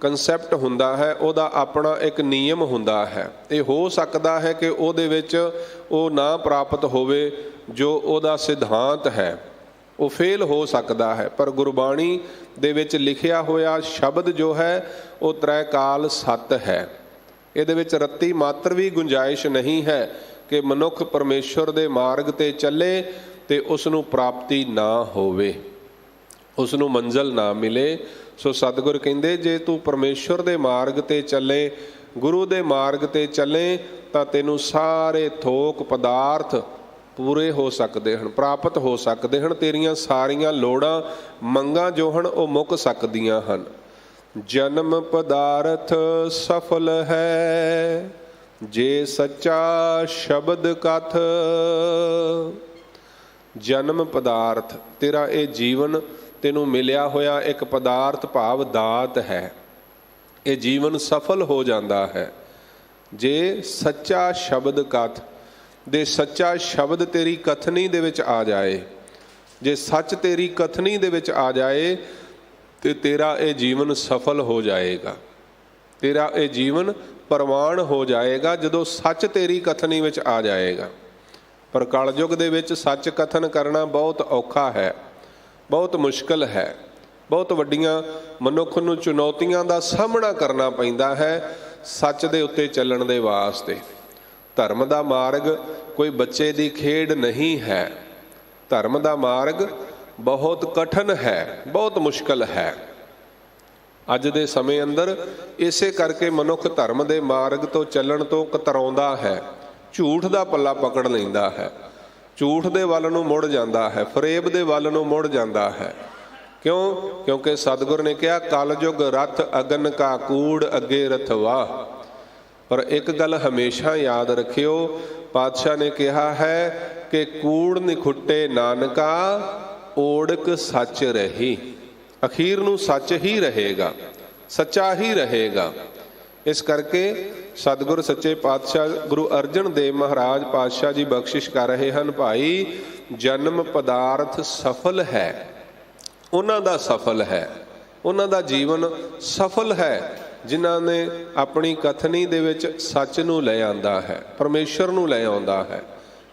ਕਨਸੈਪਟ ਹੁੰਦਾ ਹੈ, ਉਹਦਾ ਆਪਣਾ ਇੱਕ ਨਿਯਮ ਹੁੰਦਾ ਹੈ। ਇਹ ਹੋ ਸਕਦਾ ਹੈ ਕਿ ਉਹਦੇ ਵਿੱਚ ਉਹ ਨਾ ਪ੍ਰਾਪਤ ਹੋਵੇ ਜੋ ਉਹਦਾ ਸਿਧਾਂਤ ਹੈ, ਉਹ ਫੇਲ ਹੋ ਸਕਦਾ ਹੈ। ਪਰ ਗੁਰਬਾਣੀ ਦੇ ਵਿੱਚ ਲਿਖਿਆ ਹੋਇਆ ਸ਼ਬਦ ਜੋ ਹੈ ਉਹ ਤ੍ਰੈਕਾਲ ਸੱਤ ਹੈ। ਇਹਦੇ ਵਿੱਚ ਰੱਤੀ ਮਾਤਰ ਵੀ ਗੁੰਜਾਇਸ਼ ਨਹੀਂ ਹੈ ਕਿ ਮਨੁੱਖ ਪਰਮੇਸ਼ਵਰ ਦੇ ਮਾਰਗ ਤੇ ਚੱਲੇ ਤੇ ਉਸ ਨੂੰ ਪ੍ਰਾਪਤੀ ਨਾ ਹੋਵੇ, ਉਸ ਨੂੰ ਮੰਜ਼ਲ ਨਾ ਮਿਲੇ। ਸੋ ਸਤਿਗੁਰ ਕਹਿੰਦੇ ਜੇ ਤੂੰ ਪਰਮੇਸ਼ਵਰ ਦੇ ਮਾਰਗ ਤੇ ਚੱਲੇ, ਗੁਰੂ ਦੇ ਮਾਰਗ ਤੇ ਚੱਲੇ, ਤਾਂ ਤੈਨੂੰ ਸਾਰੇ ਥੋਕ ਪਦਾਰਥ ਪੂਰੇ ਹੋ ਸਕਦੇ ਹਨ, ਪ੍ਰਾਪਤ ਹੋ ਸਕਦੇ ਹਨ। ਤੇਰੀਆਂ ਸਾਰੀਆਂ ਲੋੜਾਂ ਮੰਗਾਂ ਜੋ ਹਨ ਉਹ ਮੁੱਕ ਸਕਦੀਆਂ ਹਨ। ਜਨਮ ਪਦਾਰਥ ਸਫਲ ਹੈ, ਜੇ ਸੱਚਾ ਸ਼ਬਦ ਕਥ। ਜਨਮ ਪਦਾਰਥ, ਤੇਰਾ ਇਹ ਜੀਵਨ ਤੈਨੂੰ ਮਿਲਿਆ ਹੋਇਆ ਇੱਕ ਪਦਾਰਥ ਭਾਵ ਦਾਤ ਹੈ। ਇਹ ਜੀਵਨ ਸਫਲ ਹੋ ਜਾਂਦਾ ਹੈ ਜੇ ਸੱਚਾ ਸ਼ਬਦ ਕਥ ਦੇ, ਸੱਚਾ ਸ਼ਬਦ ਤੇਰੀ ਕਥਨੀ ਦੇ ਵਿੱਚ ਆ ਜਾਏ। ਜੇ ਸੱਚ ਤੇਰੀ ਕਥਨੀ ਦੇ ਵਿੱਚ ਆ ਜਾਏ ਤੇ ਤੇਰਾ ਇਹ ਜੀਵਨ ਸਫਲ ਹੋ ਜਾਏਗਾ, ਤੇਰਾ ਇਹ ਜੀਵਨ ਪ੍ਰਵਾਨ ਹੋ ਜਾਏਗਾ ਜਦੋਂ ਸੱਚ ਤੇਰੀ ਕਥਨੀ ਵਿੱਚ ਆ ਜਾਏਗਾ। ਪਰ ਕਲਯੁਗ ਦੇ ਵਿੱਚ ਸੱਚ ਕਥਨ ਕਰਨਾ ਬਹੁਤ ਔਖਾ ਹੈ, ਬਹੁਤ ਮੁਸ਼ਕਲ ਹੈ। ਬਹੁਤ ਵੱਡੀਆਂ ਮਨੁੱਖ ਨੂੰ ਚੁਣੌਤੀਆਂ ਦਾ ਸਾਹਮਣਾ ਕਰਨਾ ਪੈਂਦਾ ਹੈ ਸੱਚ ਦੇ ਉੱਤੇ ਚੱਲਣ ਦੇ ਵਾਸਤੇ। ਧਰਮ ਦਾ ਮਾਰਗ ਕੋਈ ਬੱਚੇ ਦੀ ਖੇਡ ਨਹੀਂ ਹੈ। ਧਰਮ ਦਾ ਮਾਰਗ ਬਹੁਤ ਕਠਿਨ ਹੈ, ਬਹੁਤ ਮੁਸ਼ਕਲ ਹੈ। ਅੱਜ ਦੇ ਸਮੇਂ ਅੰਦਰ ਇਸੇ ਕਰਕੇ ਮਨੁੱਖ ਧਰਮ ਦੇ ਮਾਰਗ ਤੋਂ ਚੱਲਣ ਤੋਂ ਕਤਰਾਉਂਦਾ ਹੈ, ਝੂਠ ਦਾ ਪੱਲਾ ਪਕੜ ਲੈਂਦਾ ਹੈ, ਝੂਠ ਦੇ ਵੱਲ ਨੂੰ ਮੁੜ ਜਾਂਦਾ ਹੈ, ਫਰੇਬ ਦੇ ਵੱਲ ਨੂੰ ਮੁੜ ਜਾਂਦਾ ਹੈ। ਕਿਉਂ? ਕਿਉਂਕਿ ਸਤਿਗੁਰ ਨੇ ਕਿਹਾ ਕਲਯੁਗ ਰਥ ਅਗਨ ਕਾ ਕੂੜ, ਅੱਗੇ ਰਥਵਾ। ਪਰ ਇੱਕ ਗੱਲ ਹਮੇਸ਼ਾ ਯਾਦ ਰੱਖਿਓ, ਪਾਤਸ਼ਾਹ ਨੇ ਕਿਹਾ ਹੈ ਕਿ ਕੂੜ ਨਿਖੁੱਟੇ ਨਾਨਕਾ, ਓੜਕ ਸੱਚ ਰਹੀ। ਅਖੀਰ ਨੂੰ ਸੱਚ ਹੀ ਰਹੇਗਾ, ਸੱਚਾ ਹੀ ਰਹੇਗਾ। ਇਸ ਕਰਕੇ ਸਤਿਗੁਰ ਸੱਚੇ ਪਾਤਸ਼ਾਹ ਗੁਰੂ ਅਰਜਨ ਦੇਵ ਮਹਾਰਾਜ ਪਾਤਸ਼ਾਹ ਜੀ ਬਖਸ਼ਿਸ਼ ਕਰ ਰਹੇ ਹਨ, ਭਾਈ ਜਨਮ ਪਦਾਰਥ ਸਫਲ ਹੈ। ਉਹਨਾਂ ਦਾ ਸਫਲ ਹੈ, ਉਹਨਾਂ ਦਾ ਜੀਵਨ ਸਫਲ ਹੈ ਜਿਨ੍ਹਾਂ ਨੇ ਆਪਣੀ ਕਥਨੀ ਦੇ ਵਿੱਚ ਸੱਚ ਨੂੰ ਲੈ ਆਂਦਾ ਹੈ, ਪਰਮੇਸ਼ਰ ਨੂੰ ਲੈ ਆਉਂਦਾ ਹੈ।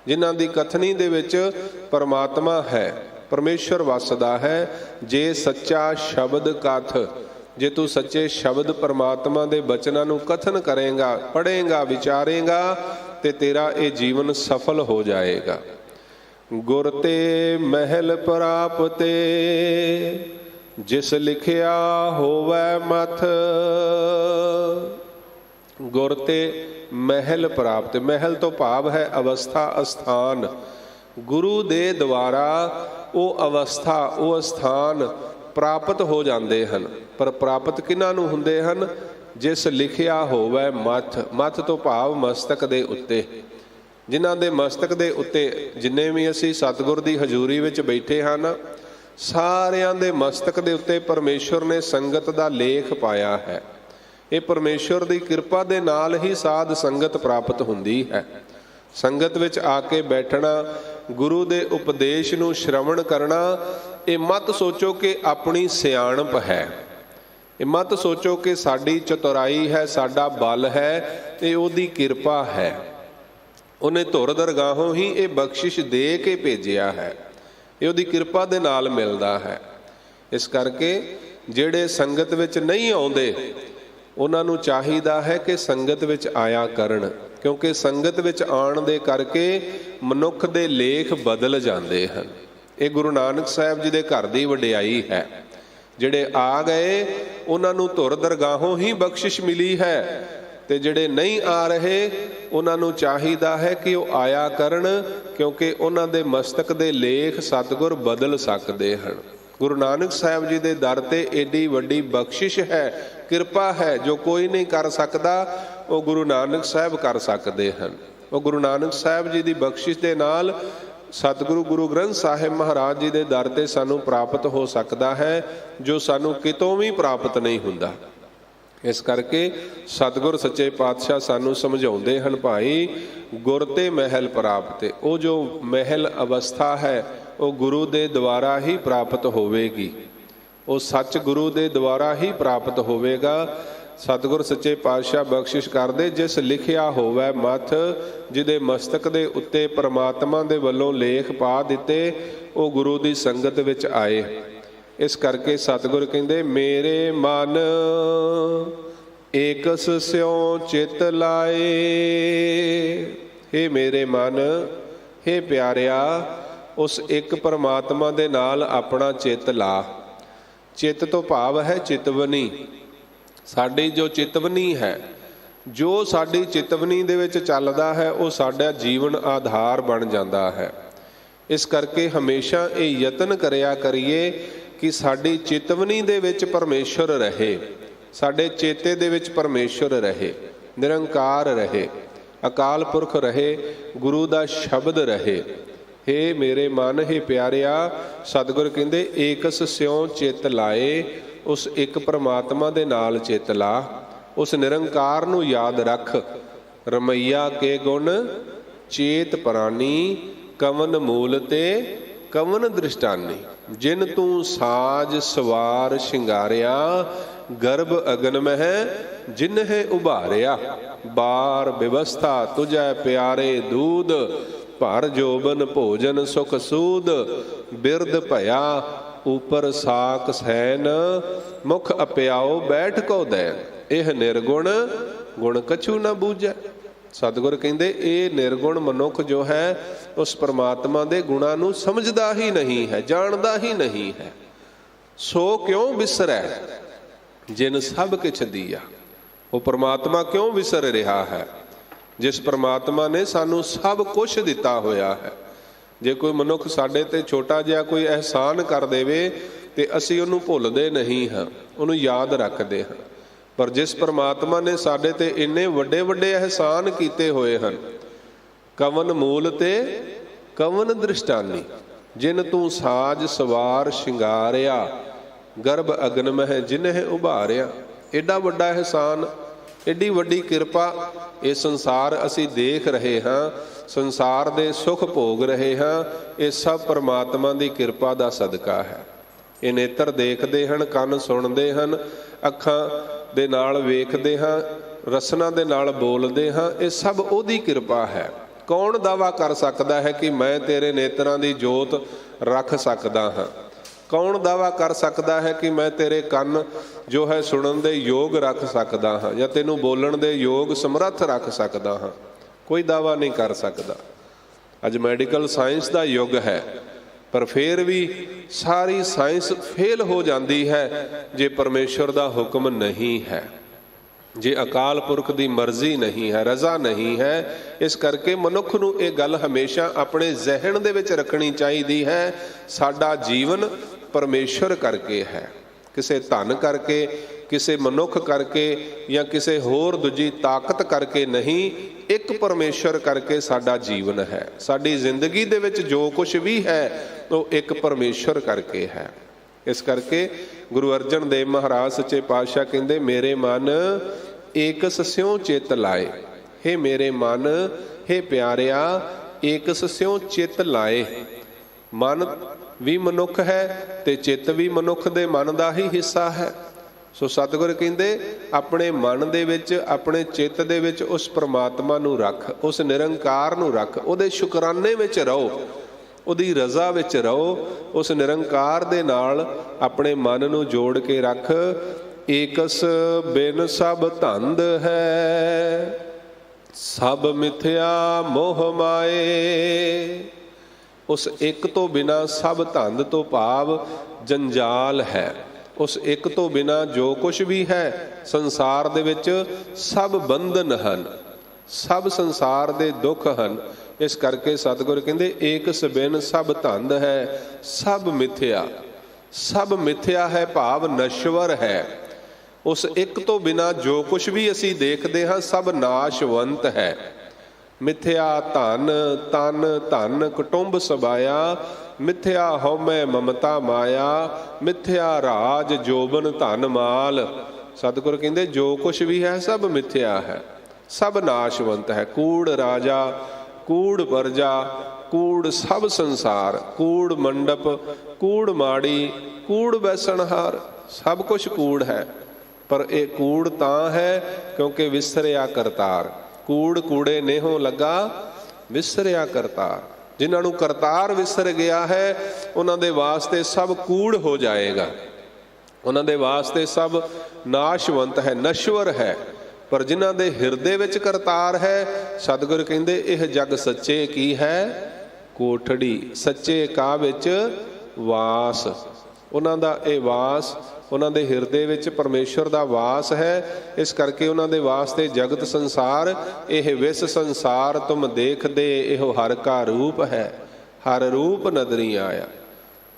ਜਿਨ੍ਹਾਂ ਦੀ ਕਥਨੀ ਦੇ ਵਿੱਚ ਪਰਮਾਤਮਾ ਹੈ, ਪਰਮੇਸ਼ਰ ਵਸਦਾ ਹੈ। ਜੇ ਸੱਚਾ ਸ਼ਬਦ ਕਥ, ਜੇ ਤੂੰ ਸੱਚੇ ਸ਼ਬਦ ਪਰਮਾਤਮਾ ਦੇ ਬਚਨਾਂ ਨੂੰ ਕਥਨ ਕਰੇਗਾ, ਪੜ੍ਹੇਗਾ, ਵਿਚਾਰੇਗਾ ਤੇ ਤੇਰਾ ਇਹ ਜੀਵਨ ਸਫਲ ਹੋ ਜਾਏਗਾ। ਗੁਰ ਤੇ ਮਹਿਲ ਪ੍ਰਾਪਤੇ, ਜਿਸ ਲਿਖਿਆ ਹੋਵੈ ਮਥ। ਗੁਰ ਤੇ ਮਹਿਲ ਪ੍ਰਾਪਤ, ਮਹਿਲ ਤੋਂ ਭਾਵ ਹੈ ਅਵਸਥਾ, ਅਸਥਾਨ। ਗੁਰੂ ਦੇ ਦੁਆਰਾ ਉਹ ਅਵਸਥਾ, ਉਹ ਅਸਥਾਨ ਪ੍ਰਾਪਤ ਹੋ ਜਾਂਦੇ ਹਨ। ਪਰ ਪ੍ਰਾਪਤ ਕਿਹਨਾਂ ਨੂੰ ਹੁੰਦੇ ਹਨ? ਜਿਸ ਲਿਖਿਆ ਹੋਵੈ ਮਥ। ਮਥ ਤੋਂ ਭਾਵ ਮਸਤਕ ਦੇ ਉੱਤੇ। ਜਿਨ੍ਹਾਂ ਦੇ ਮਸਤਕ ਦੇ ਉੱਤੇ, ਜਿੰਨੇ ਵੀ ਅਸੀਂ ਸਤਿਗੁਰ ਦੀ ਹਜ਼ੂਰੀ ਵਿੱਚ ਬੈਠੇ ਹਨ, ਸਾਰਿਆਂ ਦੇ ਮਸਤਕ ਦੇ ਉੱਤੇ ਪਰਮੇਸ਼ਵਰ ਨੇ ਸੰਗਤ ਦਾ ਲੇਖ ਪਾਇਆ ਹੈ। ਇਹ ਪਰਮੇਸ਼ਵਰ ਦੀ ਕਿਰਪਾ ਦੇ ਨਾਲ ਹੀ ਸਾਧ ਸੰਗਤ ਪ੍ਰਾਪਤ ਹੁੰਦੀ ਹੈ। ਸੰਗਤ ਵਿੱਚ ਆ ਕੇ ਬੈਠਣਾ, ਗੁਰੂ ਦੇ ਉਪਦੇਸ਼ ਨੂੰ ਸ਼ਰਵਣ ਕਰਨਾ, ਇਹ ਮਤ ਸੋਚੋ ਕਿ ਆਪਣੀ ਸਿਆਣਪ ਹੈ, ਇਹ ਮਤ ਸੋਚੋ ਕਿ ਸਾਡੀ ਚਤੁਰਾਈ ਹੈ, ਸਾਡਾ ਬਲ ਹੈ, ਇਹ ਉਹਦੀ ਕਿਰਪਾ ਹੈ। ਉਹਨੇ ਧੁਰ ਦਰਗਾਹੋਂ ਹੀ ਇਹ ਬਖਸ਼ਿਸ਼ ਦੇ ਕੇ ਭੇਜਿਆ ਹੈ, ਇਹ ਉਹਦੀ ਕਿਰਪਾ ਦੇ ਨਾਲ ਮਿਲਦਾ ਹੈ। ਇਸ ਕਰਕੇ ਜਿਹੜੇ ਸੰਗਤ ਵਿੱਚ ਨਹੀਂ ਆਉਂਦੇ ਉਹਨਾਂ ਨੂੰ ਚਾਹੀਦਾ ਹੈ ਕਿ ਸੰਗਤ ਵਿੱਚ ਆਇਆ ਕਰਨ, ਕਿਉਂਕਿ ਸੰਗਤ ਵਿੱਚ ਆਉਣ ਦੇ ਕਰਕੇ ਮਨੁੱਖ ਦੇ ਲੇਖ ਬਦਲ ਜਾਂਦੇ ਹਨ। ਇਹ ਗੁਰੂ ਨਾਨਕ ਸਾਹਿਬ ਜੀ ਦੇ ਘਰ ਦੀ ਵਡਿਆਈ ਹੈ। ਜਿਹੜੇ ਆ ਗਏ ਉਹਨਾਂ ਨੂੰ ਧੁਰ ਦਰਗਾਹੋਂ ਹੀ ਬਖਸ਼ਿਸ਼ ਮਿਲੀ ਹੈ, ਤੇ ਜਿਹੜੇ ਨਹੀਂ ਆ ਰਹੇ ਉਹਨਾਂ ਨੂੰ ਚਾਹੀਦਾ ਹੈ ਕਿ ਉਹ ਆਇਆ ਕਰਨ, ਕਿਉਂਕਿ ਉਹਨਾਂ ਦੇ ਮਸਤਕ ਦੇ ਲੇਖ ਸਤਿਗੁਰ ਬਦਲ ਸਕਦੇ ਹਨ। ਗੁਰੂ ਨਾਨਕ ਸਾਹਿਬ ਜੀ ਦੇ ਦਰ ਤੇ ਏਡੀ ਵੱਡੀ ਬਖਸ਼ਿਸ਼ ਹੈ, ਕਿਰਪਾ ਹੈ, ਜੋ ਕੋਈ ਨਹੀਂ ਕਰ ਸਕਦਾ ਉਹ ਗੁਰੂ ਨਾਨਕ ਸਾਹਿਬ ਕਰ ਸਕਦੇ ਹਨ। ਉਹ ਗੁਰੂ ਨਾਨਕ ਸਾਹਿਬ ਜੀ ਦੀ ਬਖਸ਼ਿਸ਼ ਦੇ ਨਾਲ ਸਤਿਗੁਰੂ ਗੁਰੂ ਗ੍ਰੰਥ ਸਾਹਿਬ ਮਹਾਰਾਜ ਜੀ ਦੇ ਦਰ ਤੇ ਸਾਨੂੰ ਪ੍ਰਾਪਤ ਹੋ ਸਕਦਾ ਹੈ, ਜੋ ਸਾਨੂੰ ਕਿਤੋਂ ਵੀ ਪ੍ਰਾਪਤ ਨਹੀਂ ਹੁੰਦਾ। ਇਸ ਕਰਕੇ ਸਤਿਗੁਰ ਸੱਚੇ ਪਾਤਸ਼ਾਹ ਸਾਨੂੰ ਸਮਝਾਉਂਦੇ ਹਨ, ਭਾਈ ਗੁਰ ਤੇ ਮਹਿਲ ਪ੍ਰਾਪਤ। ਉਹ ਜੋ ਮਹਿਲ ਅਵਸਥਾ ਹੈ ਉਹ ਗੁਰੂ ਦੇ ਦੁਆਰਾ ਹੀ ਪ੍ਰਾਪਤ ਹੋਵੇਗੀ, ਉਹ ਸੱਚ ਗੁਰੂ ਦੇ ਦੁਆਰਾ ਹੀ ਪ੍ਰਾਪਤ ਹੋਵੇਗਾ। ਸਤਿਗੁਰ ਸੱਚੇ ਪਾਤਸ਼ਾਹ ਬਖਸ਼ਿਸ਼ ਕਰਦੇ, ਜਿਸ ਲਿਖਿਆ ਹੋਵੇ ਮੱਥ, ਜਿਹਦੇ ਮਸਤਕ ਦੇ ਉੱਤੇ ਪਰਮਾਤਮਾ ਦੇ ਵੱਲੋਂ ਲੇਖ ਪਾ ਦਿੱਤੇ, ਉਹ ਗੁਰੂ ਦੀ ਸੰਗਤ ਵਿੱਚ ਆਏ। ਇਸ ਕਰਕੇ ਸਤਿਗੁਰ ਕਹਿੰਦੇ, ਮੇਰੇ ਮਨ ਏਕਸ ਸਿਉ ਚਿਤ ਲਾਏ। ਹੇ ਮੇਰੇ ਮਨ, ਹੇ ਪਿਆਰਿਆ, ਉਸ ਇੱਕ ਪਰਮਾਤਮਾ ਦੇ ਨਾਲ ਆਪਣਾ ਚਿੱਤ ਲਾ। ਚਿੱਤ ਤੋਂ ਭਾਵ ਹੈ ਚਿਤਵਨੀ। ਸਾਡੀ ਜੋ ਚਿਤਵਨੀ ਹੈ, ਜੋ ਸਾਡੀ ਚਿਤਵਨੀ ਦੇ ਵਿੱਚ ਚੱਲਦਾ ਹੈ, ਉਹ ਸਾਡਾ ਜੀਵਨ ਆਧਾਰ ਬਣ ਜਾਂਦਾ ਹੈ। ਇਸ ਕਰਕੇ ਹਮੇਸ਼ਾ ਇਹ ਯਤਨ ਕਰਿਆ ਕਰੀਏ ਕਿ ਸਾਡੀ ਚਿਤਵਨੀ ਦੇ ਵਿੱਚ ਪਰਮੇਸ਼ਰ ਰਹੇ, ਸਾਡੇ ਚੇਤੇ ਦੇ ਵਿੱਚ ਪਰਮੇਸ਼ਰ ਰਹੇ, ਨਿਰੰਕਾਰ ਰਹੇ, ਅਕਾਲ ਪੁਰਖ ਰਹੇ, ਗੁਰੂ ਦਾ ਸ਼ਬਦ ਰਹੇ। ਹੇ ਮੇਰੇ ਮਨ, ਹੇ ਪਿਆਰਿਆ, ਸਤਿਗੁਰ ਕਹਿੰਦੇ ਏਕਸ ਸਿਉ ਚਿੱਤ ਲਾਏ। ਉਸ ਇੱਕ ਪਰਮਾਤਮਾ ਦੇ ਨਾਲ ਚਿੱਤ ਲਾ, ਉਸ ਨਿਰੰਕਾਰ ਨੂੰ ਯਾਦ ਰੱਖ। ਰਮਈਆ ਕੇ ਗੁਣ ਚੇਤ ਪ੍ਰਾਨੀ, ਕਵਨ ਮੂਲ ਤੇ ਕਵਨ ਦ੍ਰਿਸ਼ਟਾਨੀ। ਜਿਨ ਤੂੰ ਸਾਜ ਸਵਾਰ ਸ਼ਿੰਗਾਰਿਆ, ਗਰਭ ਅਗਨ ਮਹਿ ਜਿਨਹਿ ਉਭਾਰਿਆ। ਬਾਰ ਵਿਵਸਥਾ ਤੁਝੈ ਪਿਆਰੇ ਦੂਧ, ਭਰ ਜੋਬਨ ਭੋਜਨ ਸੁਖ ਸੂਦ। ਬਿਰਦ ਭਇਆ ਉਪਰ ਸਾਕ ਸੈਨ, ਮੁਖ ਅਪਿਆਓ ਬੈਠ ਕੋ ਦੈਨ। ਇਹ ਨਿਰਗੁਣ ਗੁਣ ਕਛੂ ਨਾ ਬੂਝੈ। ਸਤਿਗੁਰ ਕਹਿੰਦੇ ਇਹ ਨਿਰਗੁਣ ਮਨੁੱਖ ਜੋ ਹੈ ਉਸ ਪਰਮਾਤਮਾ ਦੇ ਗੁਣਾਂ ਨੂੰ ਸਮਝਦਾ ਹੀ ਨਹੀਂ ਹੈ, ਜਾਣਦਾ ਹੀ ਨਹੀਂ ਹੈ। ਸੋ ਕਿਉਂ ਵਿਸਰੈ ਜਿਨ ਸਭ ਕਿਛ ਦੀਆ। ਉਹ ਪਰਮਾਤਮਾ ਕਿਉਂ ਵਿਸਰ ਰਿਹਾ ਹੈ, ਜਿਸ ਪਰਮਾਤਮਾ ਨੇ ਸਾਨੂੰ ਸਭ ਕੁਛ ਦਿੱਤਾ ਹੋਇਆ ਹੈ। ਜੇ ਕੋਈ ਮਨੁੱਖ ਸਾਡੇ ਤੇ ਛੋਟਾ ਜਿਹਾ ਕੋਈ ਅਹਿਸਾਨ ਕਰ ਦੇਵੇ ਤੇ ਅਸੀਂ ਉਹਨੂੰ ਭੁੱਲਦੇ ਨਹੀਂ ਹਾਂ, ਉਹਨੂੰ ਯਾਦ ਰੱਖਦੇ ਹਾਂ। ਪਰ ਜਿਸ ਪਰਮਾਤਮਾ ਨੇ ਸਾਡੇ ਤੇ ਇੰਨੇ ਵੱਡੇ ਵੱਡੇ ਅਹਿਸਾਨ ਕੀਤੇ ਹੋਏ ਹਨ, ਕਵਨ ਮੂਲ ਤੇ ਕਵਨ ਦ੍ਰਿਸ਼ਟਾਨੀ। ਜਿਨ ਤੂੰ ਸਾਜ ਸਵਾਰ ਸ਼ਿੰਗਾਰਿਆ, ਗਰਭ ਅਗਨ ਮਹਿ ਜਿਨਹਿ ਉਭਾਰਿਆ। ਐਡਾ ਵੱਡਾ ਅਹਿਸਾਨ, ਐਡੀ ਵੱਡੀ ਕਿਰਪਾ ਇਹ ਸੰਸਾਰ ਅਸੀਂ ਦੇਖ ਰਹੇ ਹਾਂ, ਸੰਸਾਰ ਦੇ ਸੁੱਖ ਭੋਗ ਰਹੇ ਹਾਂ। ਇਹ ਸਭ ਪਰਮਾਤਮਾ ਦੀ ਕਿਰਪਾ ਦਾ ਸਦਕਾ ਹੈ। ਇਹ ਨੇਤਰ ਦੇਖਦੇ ਹਨ, ਕੰਨ ਸੁਣਦੇ ਹਨ, ਅੱਖਾਂ ਦੇ ਨਾਲ ਵੇਖਦੇ ਹਾਂ, ਰਸਨਾ ਦੇ ਨਾਲ ਬੋਲਦੇ ਹਾਂ। ਇਹ ਸਭ ਉਹਦੀ ਕਿਰਪਾ ਹੈ। ਕੌਣ ਦਾਵਾ ਕਰ ਸਕਦਾ ਹੈ ਕਿ ਮੈਂ ਤੇਰੇ ਨੇਤਰਾਂ ਦੀ ਜੋਤ ਰੱਖ ਸਕਦਾ ਹਾਂ? ਕੌਣ ਦਾਵਾ ਕਰ ਸਕਦਾ ਹੈ ਕਿ ਮੈਂ ਤੇਰੇ ਕੰਨ ਜੋ ਹੈ ਸੁਣਨ ਦੇ ਯੋਗ ਰੱਖ ਸਕਦਾ ਹਾਂ, ਜਾਂ ਤੈਨੂੰ ਬੋਲਣ ਦੇ ਯੋਗ ਸਮਰੱਥ ਰੱਖ ਸਕਦਾ ਹਾਂ? ਕੋਈ ਦਾਵਾ ਨਹੀਂ ਕਰ ਸਕਦਾ। ਅੱਜ ਮੈਡੀਕਲ ਸਾਇੰਸ ਦਾ ਯੁੱਗ ਹੈ, ਪਰ ਫਿਰ ਵੀ ਸਾਰੀ ਸਾਇੰਸ ਫੇਲ ਹੋ ਜਾਂਦੀ ਹੈ ਜੇ ਪਰਮੇਸ਼ਵਰ ਦਾ ਹੁਕਮ ਨਹੀਂ ਹੈ, ਜੇ ਅਕਾਲ ਪੁਰਖ ਦੀ ਮਰਜ਼ੀ ਨਹੀਂ ਹੈ, ਰਜ਼ਾ ਨਹੀਂ ਹੈ। ਇਸ ਕਰਕੇ ਮਨੁੱਖ ਨੂੰ ਇਹ ਗੱਲ ਹਮੇਸ਼ਾ ਆਪਣੇ ਜ਼ਿਹਨ ਦੇ ਵਿੱਚ ਰੱਖਣੀ ਚਾਹੀਦੀ ਹੈ, ਸਾਡਾ ਜੀਵਨ ਪਰਮੇਸ਼ਵਰ ਕਰਕੇ ਹੈ। ਕਿਸੇ ਧਨ ਕਰਕੇ, ਕਿਸੇ ਮਨੁੱਖ ਕਰਕੇ, ਜਾਂ ਕਿਸੇ ਹੋਰ ਦੂਜੀ ਤਾਕਤ ਕਰਕੇ ਨਹੀਂ, ਇੱਕ ਪਰਮੇਸ਼ਵਰ ਕਰਕੇ ਸਾਡਾ ਜੀਵਨ ਹੈ। ਸਾਡੀ ਜ਼ਿੰਦਗੀ ਦੇ ਵਿੱਚ ਜੋ ਕੁਝ ਵੀ ਹੈ ਉਹ ਇੱਕ ਪਰਮੇਸ਼ਵਰ ਕਰਕੇ ਹੈ। ਇਸ ਕਰਕੇ ਗੁਰੂ ਅਰਜਨ ਦੇਵ ਮਹਾਰਾਜ ਸੱਚੇ ਪਾਤਸ਼ਾਹ ਕਹਿੰਦੇ, ਮੇਰੇ ਮਨ ਏਕਸ ਸਿਉ ਚਿੱਤ ਲਾਏ। ਹੇ ਮੇਰੇ ਮਨ, ਹੇ ਪਿਆਰਿਆ, ਏਕਸ ਸਿਉ ਚਿੱਤ ਲਾਏ। ਮਨ ਵੀ ਮਨੁੱਖ ਹੈ ਤੇ ਚਿੱਤ ਵੀ ਮਨੁੱਖ ਦੇ ਮਨ ਦਾ ਹੀ ਹਿੱਸਾ ਹੈ। ਸੋ ਸਤਿਗੁਰ ਕਹਿੰਦੇ ਆਪਣੇ ਮਨ ਦੇ ਵਿੱਚ, ਆਪਣੇ ਚਿੱਤ ਦੇ ਵਿੱਚ ਉਸ ਪਰਮਾਤਮਾ ਨੂੰ ਰੱਖ, ਉਸ ਨਿਰੰਕਾਰ ਨੂੰ ਰੱਖ, ਉਹਦੇ ਸ਼ੁਕਰਾਨੇ ਵਿੱਚ ਰਹੋ। ਉਹਦੀ ਰਜ਼ਾ ਵਿੱਚ ਰਹੋ। ਉਸ ਨਿਰੰਕਾਰ ਦੇ ਨਾਲ ਆਪਣੇ ਮਨ ਨੂੰ ਜੋੜ ਕੇ ਰੱਖ। ਏਕਸ ਬਿਨ ਸਭ ਧੰਦ ਹੈ, ਸਭ ਮਿਥਿਆ ਮੋਹ ਮਾਏ। ਉਸ ਇੱਕ ਤੋਂ ਬਿਨਾ ਸਭ ਧੰਦ ਤੋਂ ਭਾਵ ਜੰਜਾਲ ਹੈ। ਉਸ ਇੱਕ ਤੋਂ ਬਿਨਾ ਜੋ ਕੁਛ ਵੀ ਹੈ ਸੰਸਾਰ ਦੇ ਵਿੱਚ ਸਭ ਬੰਧਨ ਹਨ, ਸਭ ਸੰਸਾਰ ਦੇ ਦੁੱਖ ਹਨ। ਇਸ ਕਰਕੇ ਸਤਿਗੁਰ ਕਹਿੰਦੇ ਏਕਸ ਬਿਨ ਸਭ ਧੰਦ ਹੈ, ਸਭ ਮਿਥਿਆ। ਸਭ ਮਿਥਿਆ ਹੈ ਭਾਵ ਨਸ਼ਵਰ ਹੈ। ਉਸ ਇੱਕ ਤੋਂ ਬਿਨਾ ਜੋ ਕੁਛ ਵੀ ਅਸੀਂ ਦੇਖਦੇ ਹਾਂ ਸਭ ਨਾਸ਼ਵੰਤ ਹੈ। ਮਿਥਿਆ ਧਨ ਤਨ ਧਨ ਕੁਟੁੰਬ ਸਬਾਇਆ, ਮਿਥਿਆ ਹਉਮੈ ਮਮਤਾ ਮਾਇਆ, ਮਿਥਿਆ ਰਾਜ ਜੋਬਨ ਧਨ ਮਾਲ। ਸਤਿਗੁਰ ਕਹਿੰਦੇ ਜੋ ਕੁਛ ਵੀ ਹੈ ਸਭ ਮਿਥਿਆ ਹੈ, ਸਭ ਨਾਸ਼ਵੰਤ ਹੈ। ਕੂੜ ਰਾਜਾ, ਕੂੜ ਪਰਜਾ, ਕੂੜ ਸਭ ਸੰਸਾਰ, ਕੂੜ ਮੰਡਪ, ਕੂੜ ਮਾੜੀ, ਕੂੜ ਬੈਸਣਹਾਰ। ਸਭ ਕੁਛ ਕੂੜ ਹੈ, ਪਰ ਇਹ ਕੂੜ ਤਾਂ ਹੈ ਕਿਉਂਕਿ ਵਿਸਰਿਆ ਕਰਤਾਰ। ਕੂੜ ਕੂੜੇ ਨੇਹੋਂ ਲੱਗਾ ਵਿਸਰਿਆ ਕਰਤਾਰ। ਜਿਨ੍ਹਾਂ ਨੂੰ ਕਰਤਾਰ ਵਿਸਰ ਗਿਆ ਹੈ ਉਹਨਾਂ ਦੇ ਵਾਸਤੇ ਸਭ ਕੂੜ ਹੋ ਜਾਏਗਾ, ਉਹਨਾਂ ਦੇ ਵਾਸਤੇ ਸਭ ਨਾਸ਼ਵੰਤ ਹੈ, ਨਸ਼ਵਰ ਹੈ। ਪਰ ਜਿਨ੍ਹਾਂ ਦੇ ਹਿਰਦੇ ਵਿੱਚ ਕਰਤਾਰ ਹੈ, ਸਤਿਗੁਰ ਕਹਿੰਦੇ ਇਹ ਜਗ ਸੱਚੇ ਕੀ ਹੈ ਕੋਠੜੀ। ਸੱਚੇ ਕਾ ਵਿੱਚ ਵਾਸ। ਉਹਨਾਂ ਦਾ ਇਹ ਵਾਸ, ਉਹਨਾਂ ਦੇ ਹਿਰਦੇ ਵਿੱਚ ਪਰਮੇਸ਼ਵਰ ਦਾ ਵਾਸ ਹੈ। ਇਸ ਕਰਕੇ ਉਹਨਾਂ ਦੇ ਵਾਸਤੇ ਜਗਤ ਸੰਸਾਰ ਇਹ ਵਿਸ ਸੰਸਾਰ ਤੁਮ ਦੇਖਦੇ ਇਹੋ ਹਰ ਕਾ ਰੂਪ ਹੈ, ਹਰ ਰੂਪ ਨਦਰੀ ਆਇਆ।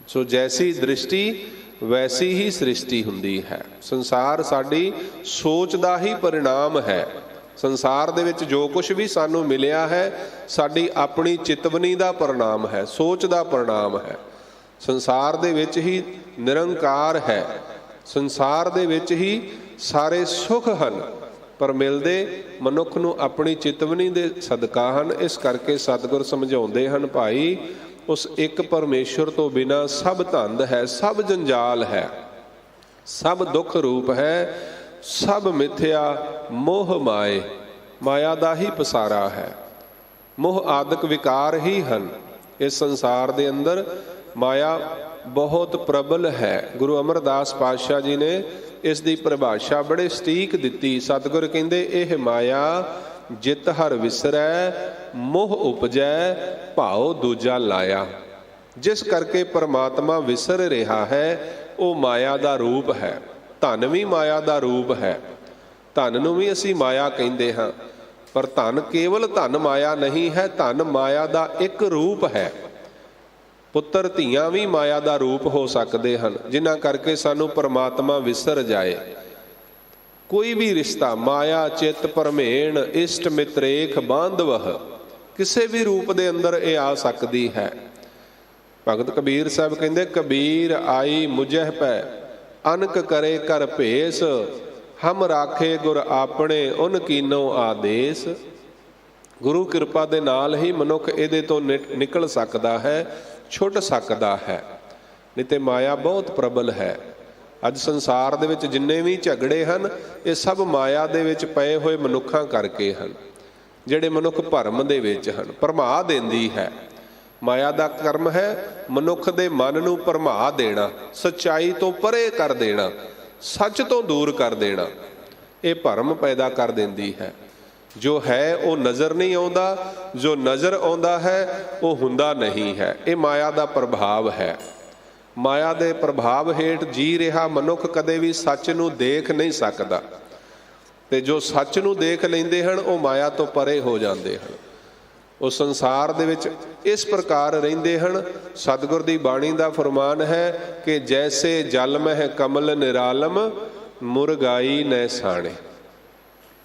ਸੋ ਜੈਸੀ ਦ੍ਰਿਸ਼ਟੀ ਵੈਸੀ ਹੀ ਸ੍ਰਿਸ਼ਟੀ ਹੁੰਦੀ ਹੈ। ਸੰਸਾਰ ਸਾਡੀ ਸੋਚ ਦਾ ਹੀ ਪਰਿਣਾਮ ਹੈ। ਸੰਸਾਰ ਦੇ ਵਿੱਚ ਜੋ ਕੁਛ ਵੀ ਸਾਨੂੰ ਮਿਲਿਆ ਹੈ ਸਾਡੀ ਆਪਣੀ ਚਿਤਵਨੀ ਦਾ ਪਰਿਣਾਮ ਹੈ, ਸੋਚ ਦਾ ਪਰਿਣਾਮ ਹੈ। ਸੰਸਾਰ ਦੇ ਵਿੱਚ ਹੀ ਨਿਰੰਕਾਰ ਹੈ, ਸੰਸਾਰ ਦੇ ਵਿੱਚ ਹੀ ਸਾਰੇ ਸੁੱਖ ਹਨ, ਪਰ ਮਿਲਦੇ ਮਨੁੱਖ ਨੂੰ ਆਪਣੀ ਚਿਤਵਨੀ ਦੇ ਸਦਕਾ ਹਨ। ਇਸ ਕਰਕੇ ਸਤਿਗੁਰ ਸਮਝਾਉਂਦੇ ਹਨ ਭਾਈ ਉਸ ਇੱਕ ਪਰਮੇਸ਼ਵਰ ਤੋਂ ਬਿਨਾਂ ਸਭ ਧੰਦ ਹੈ, ਸਭ ਜੰਜਾਲ ਹੈ, ਸਭ ਦੁੱਖ ਰੂਪ ਹੈ, ਸਭ ਮਿਥਿਆ ਮੋਹ ਮਾਏ। ਮਾਇਆ ਦਾ ਹੀ ਪਸਾਰਾ ਹੈ, ਮੋਹ ਆਦਿਕ ਵਿਕਾਰ ਹੀ ਹਨ। ਇਸ ਸੰਸਾਰ ਦੇ ਅੰਦਰ ਮਾਇਆ ਬਹੁਤ ਪ੍ਰਬਲ ਹੈ। ਗੁਰੂ ਅਮਰਦਾਸ ਪਾਤਸ਼ਾਹ ਜੀ ਨੇ ਇਸ ਦੀ ਪਰਿਭਾਸ਼ਾ ਬੜੇ ਸਟੀਕ ਦਿੱਤੀ। ਸਤਿਗੁਰ ਕਹਿੰਦੇ ਇਹ ਮਾਇਆ ਜਿਤ ਹਰ ਵਿਸਰੈ, ਮੋਹ ਉਪਜੈ ਭਾਉ ਦੂਜਾ ਲਾਇਆ। ਜਿਸ ਕਰਕੇ ਪਰਮਾਤਮਾ ਵਿਸਰ ਰਿਹਾ ਹੈ ਉਹ ਮਾਇਆ ਦਾ ਰੂਪ ਹੈ। ਧਨ ਵੀ ਮਾਇਆ ਦਾ ਰੂਪ ਹੈ। ਧਨ ਨੂੰ ਵੀ ਅਸੀਂ ਮਾਇਆ ਕਹਿੰਦੇ ਹਾਂ, ਪਰ ਧਨ ਕੇਵਲ ਧਨ ਮਾਇਆ ਨਹੀਂ ਹੈ, ਧਨ ਮਾਇਆ ਦਾ ਇੱਕ ਰੂਪ ਹੈ। ਪੁੱਤਰ ਧੀਆਂ ਵੀ ਮਾਇਆ ਦਾ ਰੂਪ ਹੋ ਸਕਦੇ ਹਨ, ਜਿਨ੍ਹਾਂ ਕਰਕੇ ਸਾਨੂੰ ਪਰਮਾਤਮਾ ਵਿਸਰ ਜਾਏ। ਕੋਈ ਵੀ ਰਿਸ਼ਤਾ ਮਾਇਆ ਚਿੱਤ ਭਰਮੇਣ ਇਸ਼ਟ ਮਿਤਰੇਖ ਬਾਂਧਵਹ, ਕਿਸੇ ਵੀ ਰੂਪ ਦੇ ਅੰਦਰ ਇਹ ਆ ਸਕਦੀ ਹੈ। ਭਗਤ ਕਬੀਰ ਸਾਹਿਬ ਕਹਿੰਦੇ ਕਬੀਰ ਆਈ ਮੁਝਹਿ ਪੈ ਅਨਕ ਕਰੇ ਕਰ ਭੇਸ, ਹਮ ਰਾਖੇ ਗੁਰ ਆਪਣੇ ਉਨ ਕੀਨੋ ਆਦੇਸ। ਗੁਰੂ ਕਿਰਪਾ ਦੇ ਨਾਲ ਹੀ ਮਨੁੱਖ ਇਹਦੇ ਤੋਂ ਨਿਕਲ ਸਕਦਾ ਹੈ, ਛੁੱਟ ਸਕਦਾ ਹੈ, ਨਹੀਂ ਤੇ ਮਾਇਆ ਬਹੁਤ ਪ੍ਰਬਲ ਹੈ। ਅੱਜ ਸੰਸਾਰ ਦੇ ਵਿੱਚ ਜਿੰਨੇ ਵੀ ਝਗੜੇ ਹਨ ਇਹ ਸਭ ਮਾਇਆ ਦੇ ਵਿੱਚ ਪਏ ਹੋਏ ਮਨੁੱਖਾਂ ਕਰਕੇ ਹਨ, ਜਿਹੜੇ ਮਨੁੱਖ ਭਰਮ ਦੇ ਵਿੱਚ ਹਨ। ਭਰਮਾ ਦਿੰਦੀ ਹੈ ਮਾਇਆ ਦਾ ਕਰਮ ਹੈ, ਮਨੁੱਖ ਦੇ ਮਨ ਨੂੰ ਭਰਮਾ ਦੇਣਾ, ਸੱਚਾਈ ਤੋਂ ਪਰੇ ਕਰ ਦੇਣਾ, ਸੱਚ ਤੋਂ ਦੂਰ ਕਰ ਦੇਣਾ। ਇਹ ਭਰਮ ਪੈਦਾ ਕਰ ਦਿੰਦੀ ਹੈ। ਜੋ ਹੈ ਉਹ ਨਜ਼ਰ ਨਹੀਂ ਆਉਂਦਾ, ਜੋ ਨਜ਼ਰ ਆਉਂਦਾ ਹੈ ਉਹ ਹੁੰਦਾ ਨਹੀਂ ਹੈ। ਇਹ ਮਾਇਆ ਦਾ ਪ੍ਰਭਾਵ ਹੈ। ਮਾਇਆ ਦੇ ਪ੍ਰਭਾਵ ਹੇਠ ਜੀ ਰਿਹਾ ਮਨੁੱਖ ਕਦੇ ਵੀ ਸੱਚ ਨੂੰ ਦੇਖ ਨਹੀਂ ਸਕਦਾ, ਤੇ ਜੋ ਸੱਚ ਨੂੰ ਦੇਖ ਲੈਂਦੇ ਹਨ ਉਹ ਮਾਇਆ ਤੋਂ ਪਰੇ ਹੋ ਜਾਂਦੇ ਹਨ। ਉਹ ਸੰਸਾਰ ਦੇ ਵਿੱਚ ਇਸ ਪ੍ਰਕਾਰ ਰਹਿੰਦੇ ਹਨ। ਸਤਿਗੁਰ ਦੀ ਬਾਣੀ ਦਾ ਫਰਮਾਨ ਹੈ ਕਿ ਜੈਸੇ ਜਲ ਮਹਿ ਕਮਲ ਨਿਰਾਲਮ ਮੁਰਗਾਈ ਨੈ ਸਾਣੇ।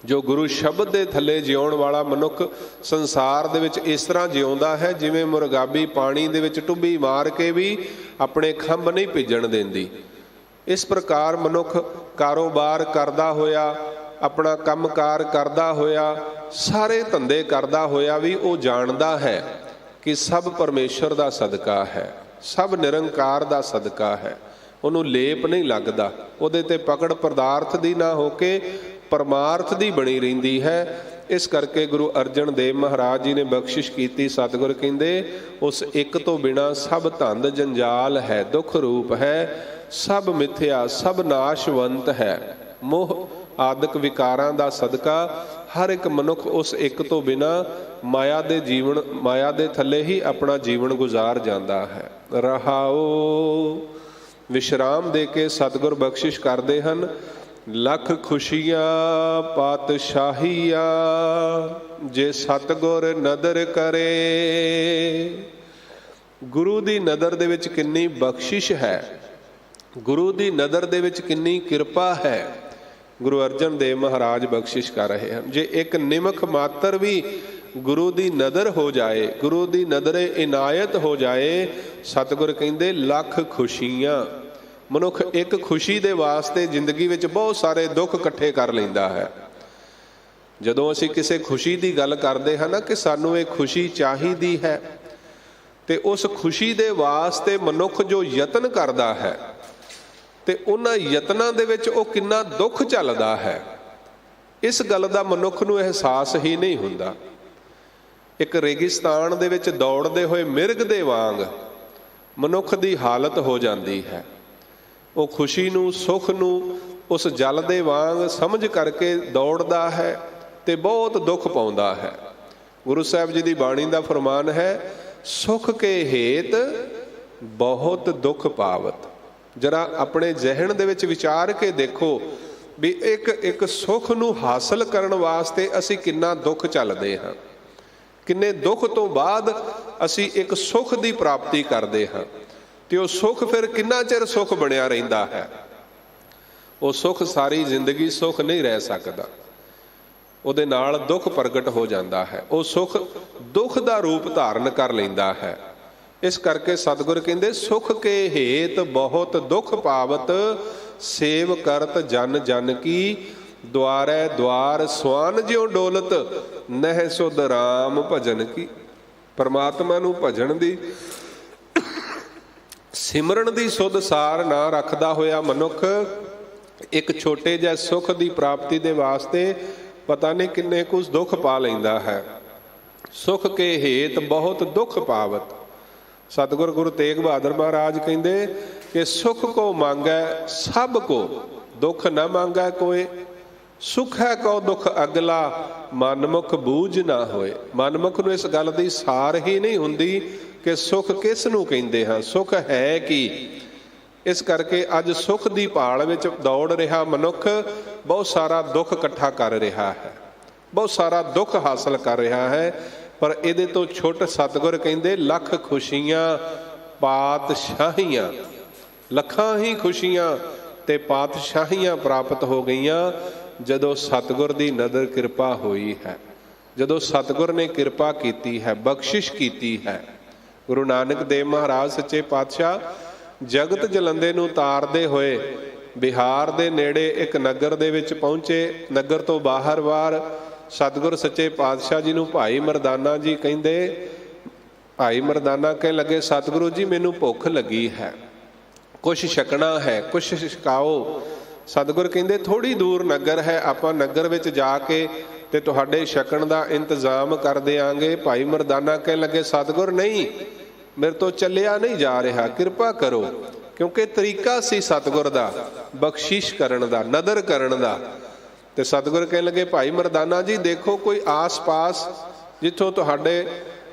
ਜੋ ਗੁਰੂ ਸ਼ਬਦ ਦੇ ਥੱਲੇ ਜਿਉਣ ਵਾਲਾ ਮਨੁੱਖ ਸੰਸਾਰ ਦੇ ਵਿੱਚ ਇਸ ਤਰ੍ਹਾਂ ਜਿਉਂਦਾ ਹੈ ਜਿਵੇਂ ਮੁਰਗਾਬੀ ਪਾਣੀ ਦੇ ਵਿੱਚ ਟੁੱਬੀ ਮਾਰ ਕੇ ਵੀ ਆਪਣੇ ਖੰਭ ਨਹੀਂ ਭਿੱਜਣ ਦਿੰਦੀ। ਇਸ ਪ੍ਰਕਾਰ ਮਨੁੱਖ ਕਾਰੋਬਾਰ ਕਰਦਾ ਹੋਇਆ, ਆਪਣਾ ਕੰਮਕਾਰ ਕਰਦਾ ਹੋਇਆ, ਸਾਰੇ ਧੰਦੇ ਕਰਦਾ ਹੋਇਆ ਵੀ ਉਹ ਜਾਣਦਾ ਹੈ ਕਿ ਸਭ ਪਰਮੇਸ਼ਰ ਦਾ ਸਦਕਾ ਹੈ, ਸਭ ਨਿਰੰਕਾਰ ਦਾ ਸਦਕਾ ਹੈ। ਉਹਨੂੰ ਲੇਪ ਨਹੀਂ ਲੱਗਦਾ, ਉਹਦੇ ਤੇ ਪਕੜ ਪਦਾਰਥ ਦੀ ਨਾ ਹੋ ਕੇ ਪਰਮਾਰਥ ਦੀ ਬਣੀ ਰਹਿੰਦੀ ਹੈ। ਇਸ ਕਰਕੇ ਗੁਰੂ ਅਰਜਨ ਦੇਵ ਮਹਾਰਾਜ ਜੀ ਨੇ ਬਖਸ਼ਿਸ਼ ਕੀਤੀ। ਸਤਿਗੁਰ ਕਹਿੰਦੇ ਉਸ ਇੱਕ ਤੋਂ ਬਿਨਾ ਸਭ ਧੰਦ ਜੰਜਾਲ ਹੈ, ਦੁੱਖ ਰੂਪ ਹੈ, ਸਭ ਮਿਥਿਆ, ਸਭ ਨਾਸ਼ਵੰਤ ਹੈ। ਮੋਹ ਆਦਿਕ ਵਿਕਾਰਾਂ ਦਾ ਸਦਕਾ ਹਰ ਇੱਕ ਮਨੁੱਖ ਉਸ ਇੱਕ ਤੋਂ ਬਿਨਾ ਮਾਇਆ ਦੇ ਥੱਲੇ ਹੀ ਆਪਣਾ ਜੀਵਨ ਗੁਜ਼ਾਰ ਜਾਂਦਾ ਹੈ। ਰਹਾਓ ਵਿਸ਼ਰਾਮ ਦੇ ਕੇ ਸਤਿਗੁਰ ਬਖਸ਼ਿਸ਼ ਕਰਦੇ ਹਨ। ਲੱਖ ਖੁਸ਼ੀਆਂ ਪਾਤਸ਼ਾਹੀਆਂ ਜੇ ਸਤਿਗੁਰ ਨਦਰ ਕਰੇ। ਗੁਰੂ ਦੀ ਨਦਰ ਦੇ ਵਿੱਚ ਕਿੰਨੀ ਬਖਸ਼ਿਸ਼ ਹੈ, ਗੁਰੂ ਦੀ ਨਦਰ ਦੇ ਵਿੱਚ ਕਿੰਨੀ ਕਿਰਪਾ ਹੈ, ਗੁਰੂ ਅਰਜਨ ਦੇਵ ਮਹਾਰਾਜ ਬਖਸ਼ਿਸ਼ ਕਰ ਰਹੇ ਹਨ। ਜੇ ਇੱਕ ਨਿਮਖ ਮਾਤਰ ਵੀ ਗੁਰੂ ਦੀ ਨਦਰ ਹੋ ਜਾਏ, ਗੁਰੂ ਦੀ ਨਦਰੇ ਇਨਾਇਤ ਹੋ ਜਾਏ, ਸਤਿਗੁਰ ਕਹਿੰਦੇ ਲੱਖ ਖੁਸ਼ੀਆਂ। ਮਨੁੱਖ ਇੱਕ ਖੁਸ਼ੀ ਦੇ ਵਾਸਤੇ ਜ਼ਿੰਦਗੀ ਵਿੱਚ ਬਹੁਤ ਸਾਰੇ ਦੁੱਖ ਇਕੱਠੇ ਕਰ ਲੈਂਦਾ ਹੈ। ਜਦੋਂ ਅਸੀਂ ਕਿਸੇ ਖੁਸ਼ੀ ਦੀ ਗੱਲ ਕਰਦੇ ਹਾਂ ਨਾ ਕਿ ਸਾਨੂੰ ਇਹ ਖੁਸ਼ੀ ਚਾਹੀਦੀ ਹੈ, ਤੇ ਉਸ ਖੁਸ਼ੀ ਦੇ ਵਾਸਤੇ ਮਨੁੱਖ ਜੋ ਯਤਨ ਕਰਦਾ ਹੈ ਤੇ ਉਹਨਾਂ ਯਤਨਾਂ ਦੇ ਵਿੱਚ ਉਹ ਕਿੰਨਾ ਦੁੱਖ ਝੱਲਦਾ ਹੈ, ਇਸ ਗੱਲ ਦਾ ਮਨੁੱਖ ਨੂੰ ਅਹਿਸਾਸ ਹੀ ਨਹੀਂ ਹੁੰਦਾ। ਇੱਕ ਰੇਗਿਸਤਾਨ ਦੇ ਵਿੱਚ ਦੌੜਦੇ ਹੋਏ ਮਿਰਗ ਦੇ ਵਾਂਗ ਮਨੁੱਖ ਦੀ ਹਾਲਤ ਹੋ ਜਾਂਦੀ ਹੈ। ਉਹ ਖੁਸ਼ੀ ਨੂੰ, ਸੁੱਖ ਨੂੰ ਉਸ ਜਲ ਦੇ ਵਾਂਗ ਸਮਝ ਕਰਕੇ ਦੌੜਦਾ ਹੈ ਤੇ ਬਹੁਤ ਦੁੱਖ ਪਾਉਂਦਾ ਹੈ। ਗੁਰੂ ਸਾਹਿਬ ਜੀ ਦੀ ਬਾਣੀ ਦਾ ਫਰਮਾਨ ਹੈ, ਸੁਖ ਕੇ ਹੇਤ ਬਹੁਤ ਦੁੱਖ ਪਾਵਤ। ਜਰਾ ਆਪਣੇ ਜ਼ਿਹਨ ਦੇ ਵਿੱਚ ਵਿਚਾਰ ਕੇ ਦੇਖੋ ਵੀ ਇੱਕ ਸੁੱਖ ਨੂੰ ਹਾਸਲ ਕਰਨ ਵਾਸਤੇ ਅਸੀਂ ਕਿੰਨਾ ਦੁੱਖ ਝੱਲਦੇ ਹਾਂ, ਕਿੰਨੇ ਦੁੱਖ ਤੋਂ ਬਾਅਦ ਅਸੀਂ ਇੱਕ ਸੁੱਖ ਦੀ ਪ੍ਰਾਪਤੀ ਕਰਦੇ ਹਾਂ, ਤੇ ਉਹ ਸੁੱਖ ਫਿਰ ਕਿੰਨਾ ਚਿਰ ਸੁੱਖ ਬਣਿਆ ਰਹਿੰਦਾ ਹੈ। ਉਹ ਸੁੱਖ ਸਾਰੀ ਜ਼ਿੰਦਗੀ ਸੁੱਖ ਨਹੀਂ ਰਹਿ ਸਕਦਾ, ਉਹਦੇ ਨਾਲ ਦੁੱਖ ਪ੍ਰਗਟ ਹੋ ਜਾਂਦਾ ਹੈ। ਉਹ ਸੁੱਖ ਦੁੱਖ ਦਾ ਰੂਪ ਧਾਰਨ ਕਰ ਲੈਂਦਾ ਹੈ। ਇਸ ਕਰਕੇ ਸਤਿਗੁਰ ਕਹਿੰਦੇ ਸੁਖ ਕੇ ਹੇਤ ਬਹੁਤ ਦੁੱਖ ਪਾਵਤ, ਸੇਵ ਕਰਤ ਜਨ ਜਨ ਕੀ, ਦੁਆਰੈ ਦੁਆਰ ਸਵਾਨ ਜਿਉ ਡੋਲਤ, ਨਹਿ ਸੁਧ ਰਾਮ ਭਜਨ ਕੀ। ਪਰਮਾਤਮਾ ਨੂੰ ਭਜਣ ਦੀ, ਸਿਮਰਨ ਦੀ ਸੁਧ ਸਾਰ ਨਾ ਰੱਖਦਾ ਹੋਇਆ ਮਨੁੱਖ ਇੱਕ ਛੋਟੇ ਜਿਹੇ ਸੁੱਖ ਦੀ ਪ੍ਰਾਪਤੀ ਦੇ ਵਾਸਤੇ ਪਤਾ ਨਹੀਂ ਕਿੰਨੇ ਕੁ ਦੁੱਖ ਪਾ ਲੈਂਦਾ ਹੈ। ਸੁਖ ਕੇ ਹੇਤ ਬਹੁਤ ਦੁੱਖ ਪਾਵਤ। ਸਤਿਗੁਰ ਗੁਰੂ ਤੇਗ ਬਹਾਦਰ ਮਹਾਰਾਜ ਕਹਿੰਦੇ ਕਿ ਸੁਖ ਕੋ ਮੰਗੈ ਸਭ ਕੋ, ਦੁੱਖ ਨਾ ਮੰਗੈ ਕੋਏ, ਸੁਖ ਹੈ ਕੋ ਦੁੱਖ ਅਗਲਾ, ਮਨਮੁਖ ਬੂਝ ਨਾ ਹੋਏ। ਮਨਮੁਖ ਨੂੰ ਇਸ ਗੱਲ ਦੀ ਸਾਰ ਹੀ ਨਹੀਂ ਹੁੰਦੀ ਕਿ ਸੁਖ ਕਿਸ ਨੂੰ ਕਹਿੰਦੇ ਹਾਂ, ਸੁਖ ਹੈ ਕੀ। ਇਸ ਕਰਕੇ ਅੱਜ ਸੁਖ ਦੀ ਭਾਲ ਵਿੱਚ ਦੌੜ ਰਿਹਾ ਮਨੁੱਖ ਬਹੁਤ ਸਾਰਾ ਦੁੱਖ ਇਕੱਠਾ ਕਰ ਰਿਹਾ ਹੈ, ਬਹੁਤ ਸਾਰਾ ਦੁੱਖ ਹਾਸਲ ਕਰ ਰਿਹਾ ਹੈ। ਪਰ ਇਹਦੇ ਤੋਂ ਛੁੱਟ ਸਤਿਗੁਰ ਕਹਿੰਦੇ ਲੱਖ ਖੁਸ਼ੀਆਂ ਪਾਤਸ਼ਾਹੀਆਂ, ਲੱਖਾਂ ਹੀ ਖੁਸ਼ੀਆਂ ਤੇ ਪਾਤਸ਼ਾਹੀਆਂ ਪ੍ਰਾਪਤ ਹੋ ਗਈਆਂ ਜਦੋਂ ਸਤਿਗੁਰ ਦੀ ਨਦਰ ਕਿਰਪਾ ਹੋਈ ਹੈ, ਜਦੋਂ ਸਤਿਗੁਰ ਨੇ ਕਿਰਪਾ ਕੀਤੀ ਹੈ, ਬਖਸ਼ਿਸ਼ ਕੀਤੀ ਹੈ। ਗੁਰੂ ਨਾਨਕ ਦੇਵ ਮਹਾਰਾਜ ਸੱਚੇ ਪਾਤਸ਼ਾਹ ਜਗਤ ਜਲੰਦੇ ਨੂੰ ਤਾਰਦੇ ਹੋਏ ਬਿਹਾਰ ਦੇ ਨੇੜੇ ਇੱਕ ਨਗਰ ਦੇ ਵਿੱਚ ਪਹੁੰਚੇ। ਨਗਰ ਤੋਂ ਬਾਹਰ ਸਤਿਗੁਰ ਸੱਚੇ ਪਾਤਸ਼ਾਹ ਜੀ ਨੂੰ ਭਾਈ ਮਰਦਾਨਾ ਜੀ ਕਹਿੰਦੇ, ਭਾਈ ਮਰਦਾਨਾ ਕਹਿਣ ਲੱਗੇ ਸਤਿਗੁਰੂ ਜੀ ਮੈਨੂੰ ਭੁੱਖ ਲੱਗੀ ਹੈ, ਕੁਛ ਛਕਣਾ ਹੈ, ਕੁਛ ਛਕਾਓ। ਸਤਿਗੁਰ ਕਹਿੰਦੇ ਥੋੜ੍ਹੀ ਦੂਰ ਨਗਰ ਹੈ, ਆਪਾਂ ਨਗਰ ਵਿੱਚ ਜਾ ਕੇ ਤੇ ਤੁਹਾਡੇ ਛਕਣ ਦਾ ਇੰਤਜ਼ਾਮ ਕਰ ਦਿਆਂਗੇ। ਭਾਈ ਮਰਦਾਨਾ ਕਹਿਣ ਲੱਗੇ ਸਤਿਗੁਰ ਨਹੀਂ, ਮੇਰੇ ਤੋਂ ਚੱਲਿਆ ਨਹੀਂ ਜਾ ਰਿਹਾ, ਕਿਰਪਾ ਕਰੋ। ਕਿਉਂਕਿ ਤਰੀਕਾ ਸੀ ਸਤਿਗੁਰ ਦਾ ਬਖਸ਼ਿਸ਼ ਕਰਨ ਦਾ, ਨਦਰ ਕਰਨ ਦਾ। ਤੇ ਸਤਿਗੁਰ ਕਹਿਣ ਲੱਗੇ ਭਾਈ ਮਰਦਾਨਾ ਜੀ ਦੇਖੋ ਕੋਈ ਆਸ-ਪਾਸ ਜਿੱਥੋਂ ਤੁਹਾਡੇ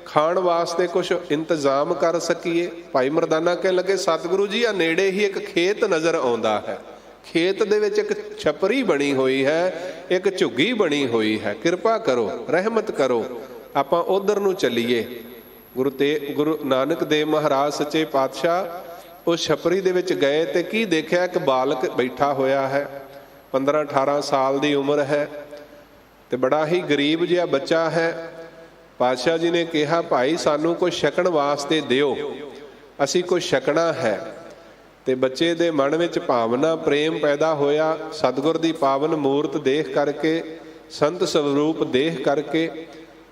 ਖਾਣ ਵਾਸਤੇ ਕੁਛ ਇੰਤਜ਼ਾਮ ਕਰ ਸਕੀਏ। ਭਾਈ ਮਰਦਾਨਾ ਕਹਿਣ ਲੱਗੇ ਸਤਿਗੁਰੂ ਜੀ ਆ ਨੇੜੇ ਹੀ ਇੱਕ ਖੇਤ ਨਜ਼ਰ ਆਉਂਦਾ ਹੈ, ਖੇਤ ਦੇ ਵਿੱਚ ਇੱਕ ਛਪਰੀ ਬਣੀ ਹੋਈ ਹੈ, ਇੱਕ ਝੁੱਗੀ ਬਣੀ ਹੋਈ ਹੈ, ਕਿਰਪਾ ਕਰੋ, ਰਹਿਮਤ ਕਰੋ, ਆਪਾਂ ਉਧਰ ਨੂੰ ਚੱਲੀਏ। ਗੁਰੂ ਨਾਨਕ ਦੇਵ ਮਹਾਰਾਜ ਸੱਚੇ ਪਾਤਸ਼ਾਹ ਉਸ ਛਪਰੀ ਦੇ ਵਿੱਚ ਗਏ ਤੇ ਕੀ ਦੇਖਿਆ, ਇੱਕ ਬਾਲਕ ਬੈਠਾ ਹੋਇਆ ਹੈ, 15-18 ਸਾਲ ਦੀ ਉਮਰ ਹੈ ਤੇ ਬੜਾ ਹੀ ਗਰੀਬ ਜਿਹਾ ਬੱਚਾ ਹੈ। ਪਾਤਸ਼ਾਹ ਜੀ ਨੇ ਕਿਹਾ ਭਾਈ ਸਾਨੂੰ ਕੁਝ ਛਕਣ ਵਾਸਤੇ ਦਿਓ, ਅਸੀਂ ਕੁਝ ਛਕਣਾ ਹੈ। ਤੇ ਬੱਚੇ ਦੇ ਮਨ ਵਿੱਚ ਭਾਵਨਾ ਪ੍ਰੇਮ ਪੈਦਾ ਹੋਇਆ। ਸਤਿਗੁਰ ਦੀ ਪਾਵਨ ਮੂਰਤ ਦੇਖ ਕਰਕੇ, ਸੰਤ ਸਰੂਪ ਦੇਖ ਕਰਕੇ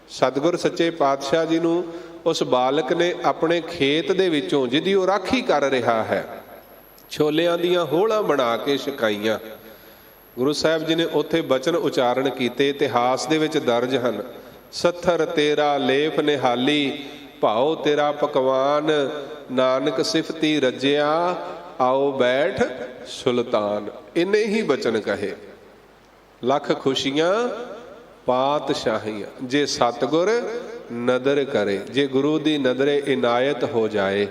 ਸਤਿਗੁਰ ਸੱਚੇ ਪਾਤਸ਼ਾਹ ਜੀ ਨੂੰ ਉਸ ਬਾਲਕ ਨੇ ਆਪਣੇ ਖੇਤ ਦੇ ਵਿੱਚੋਂ, ਜਿਹਦੀ ਉਹ ਰਾਖੀ ਕਰ ਰਿਹਾ ਹੈ, ਛੋਲਿਆਂ ਦੀਆਂ ਹੋਲਾਂ ਬਣਾ ਕੇ ਛਕਾਈਆਂ। ਗੁਰੂ ਸਾਹਿਬ ਜੀ ਨੇ ਉੱਥੇ ਬਚਨ ਉਚਾਰਨ ਕੀਤੇ, ਇਤਿਹਾਸ ਦੇ ਵਿੱਚ ਦਰਜ ਹਨ। ਸੱਥਰ ਤੇਰਾ ਲੇਫ ਨਿਹਾਲੀ, ਭਾਉ ਤੇਰਾ ਪਕਵਾਨ, ਨਾਨਕ ਸਿਫਤੀ ਰੱਜਿਆ, ਆਓ ਬੈਠ ਸੁਲਤਾਨ। ਇੰਨੇ ਹੀ ਬਚਨ ਕਹੇ। ਲੱਖ ਖੁਸ਼ੀਆਂ ਪਾਤਸ਼ਾਹੀਆਂ, ਜੇ ਸਤਿਗੁਰ ਨਦਰ ਕਰੇ, ਜੇ ਗੁਰੂ ਦੀ ਨਦਰੇ ਇਨਾਇਤ ਹੋ ਜਾਏ।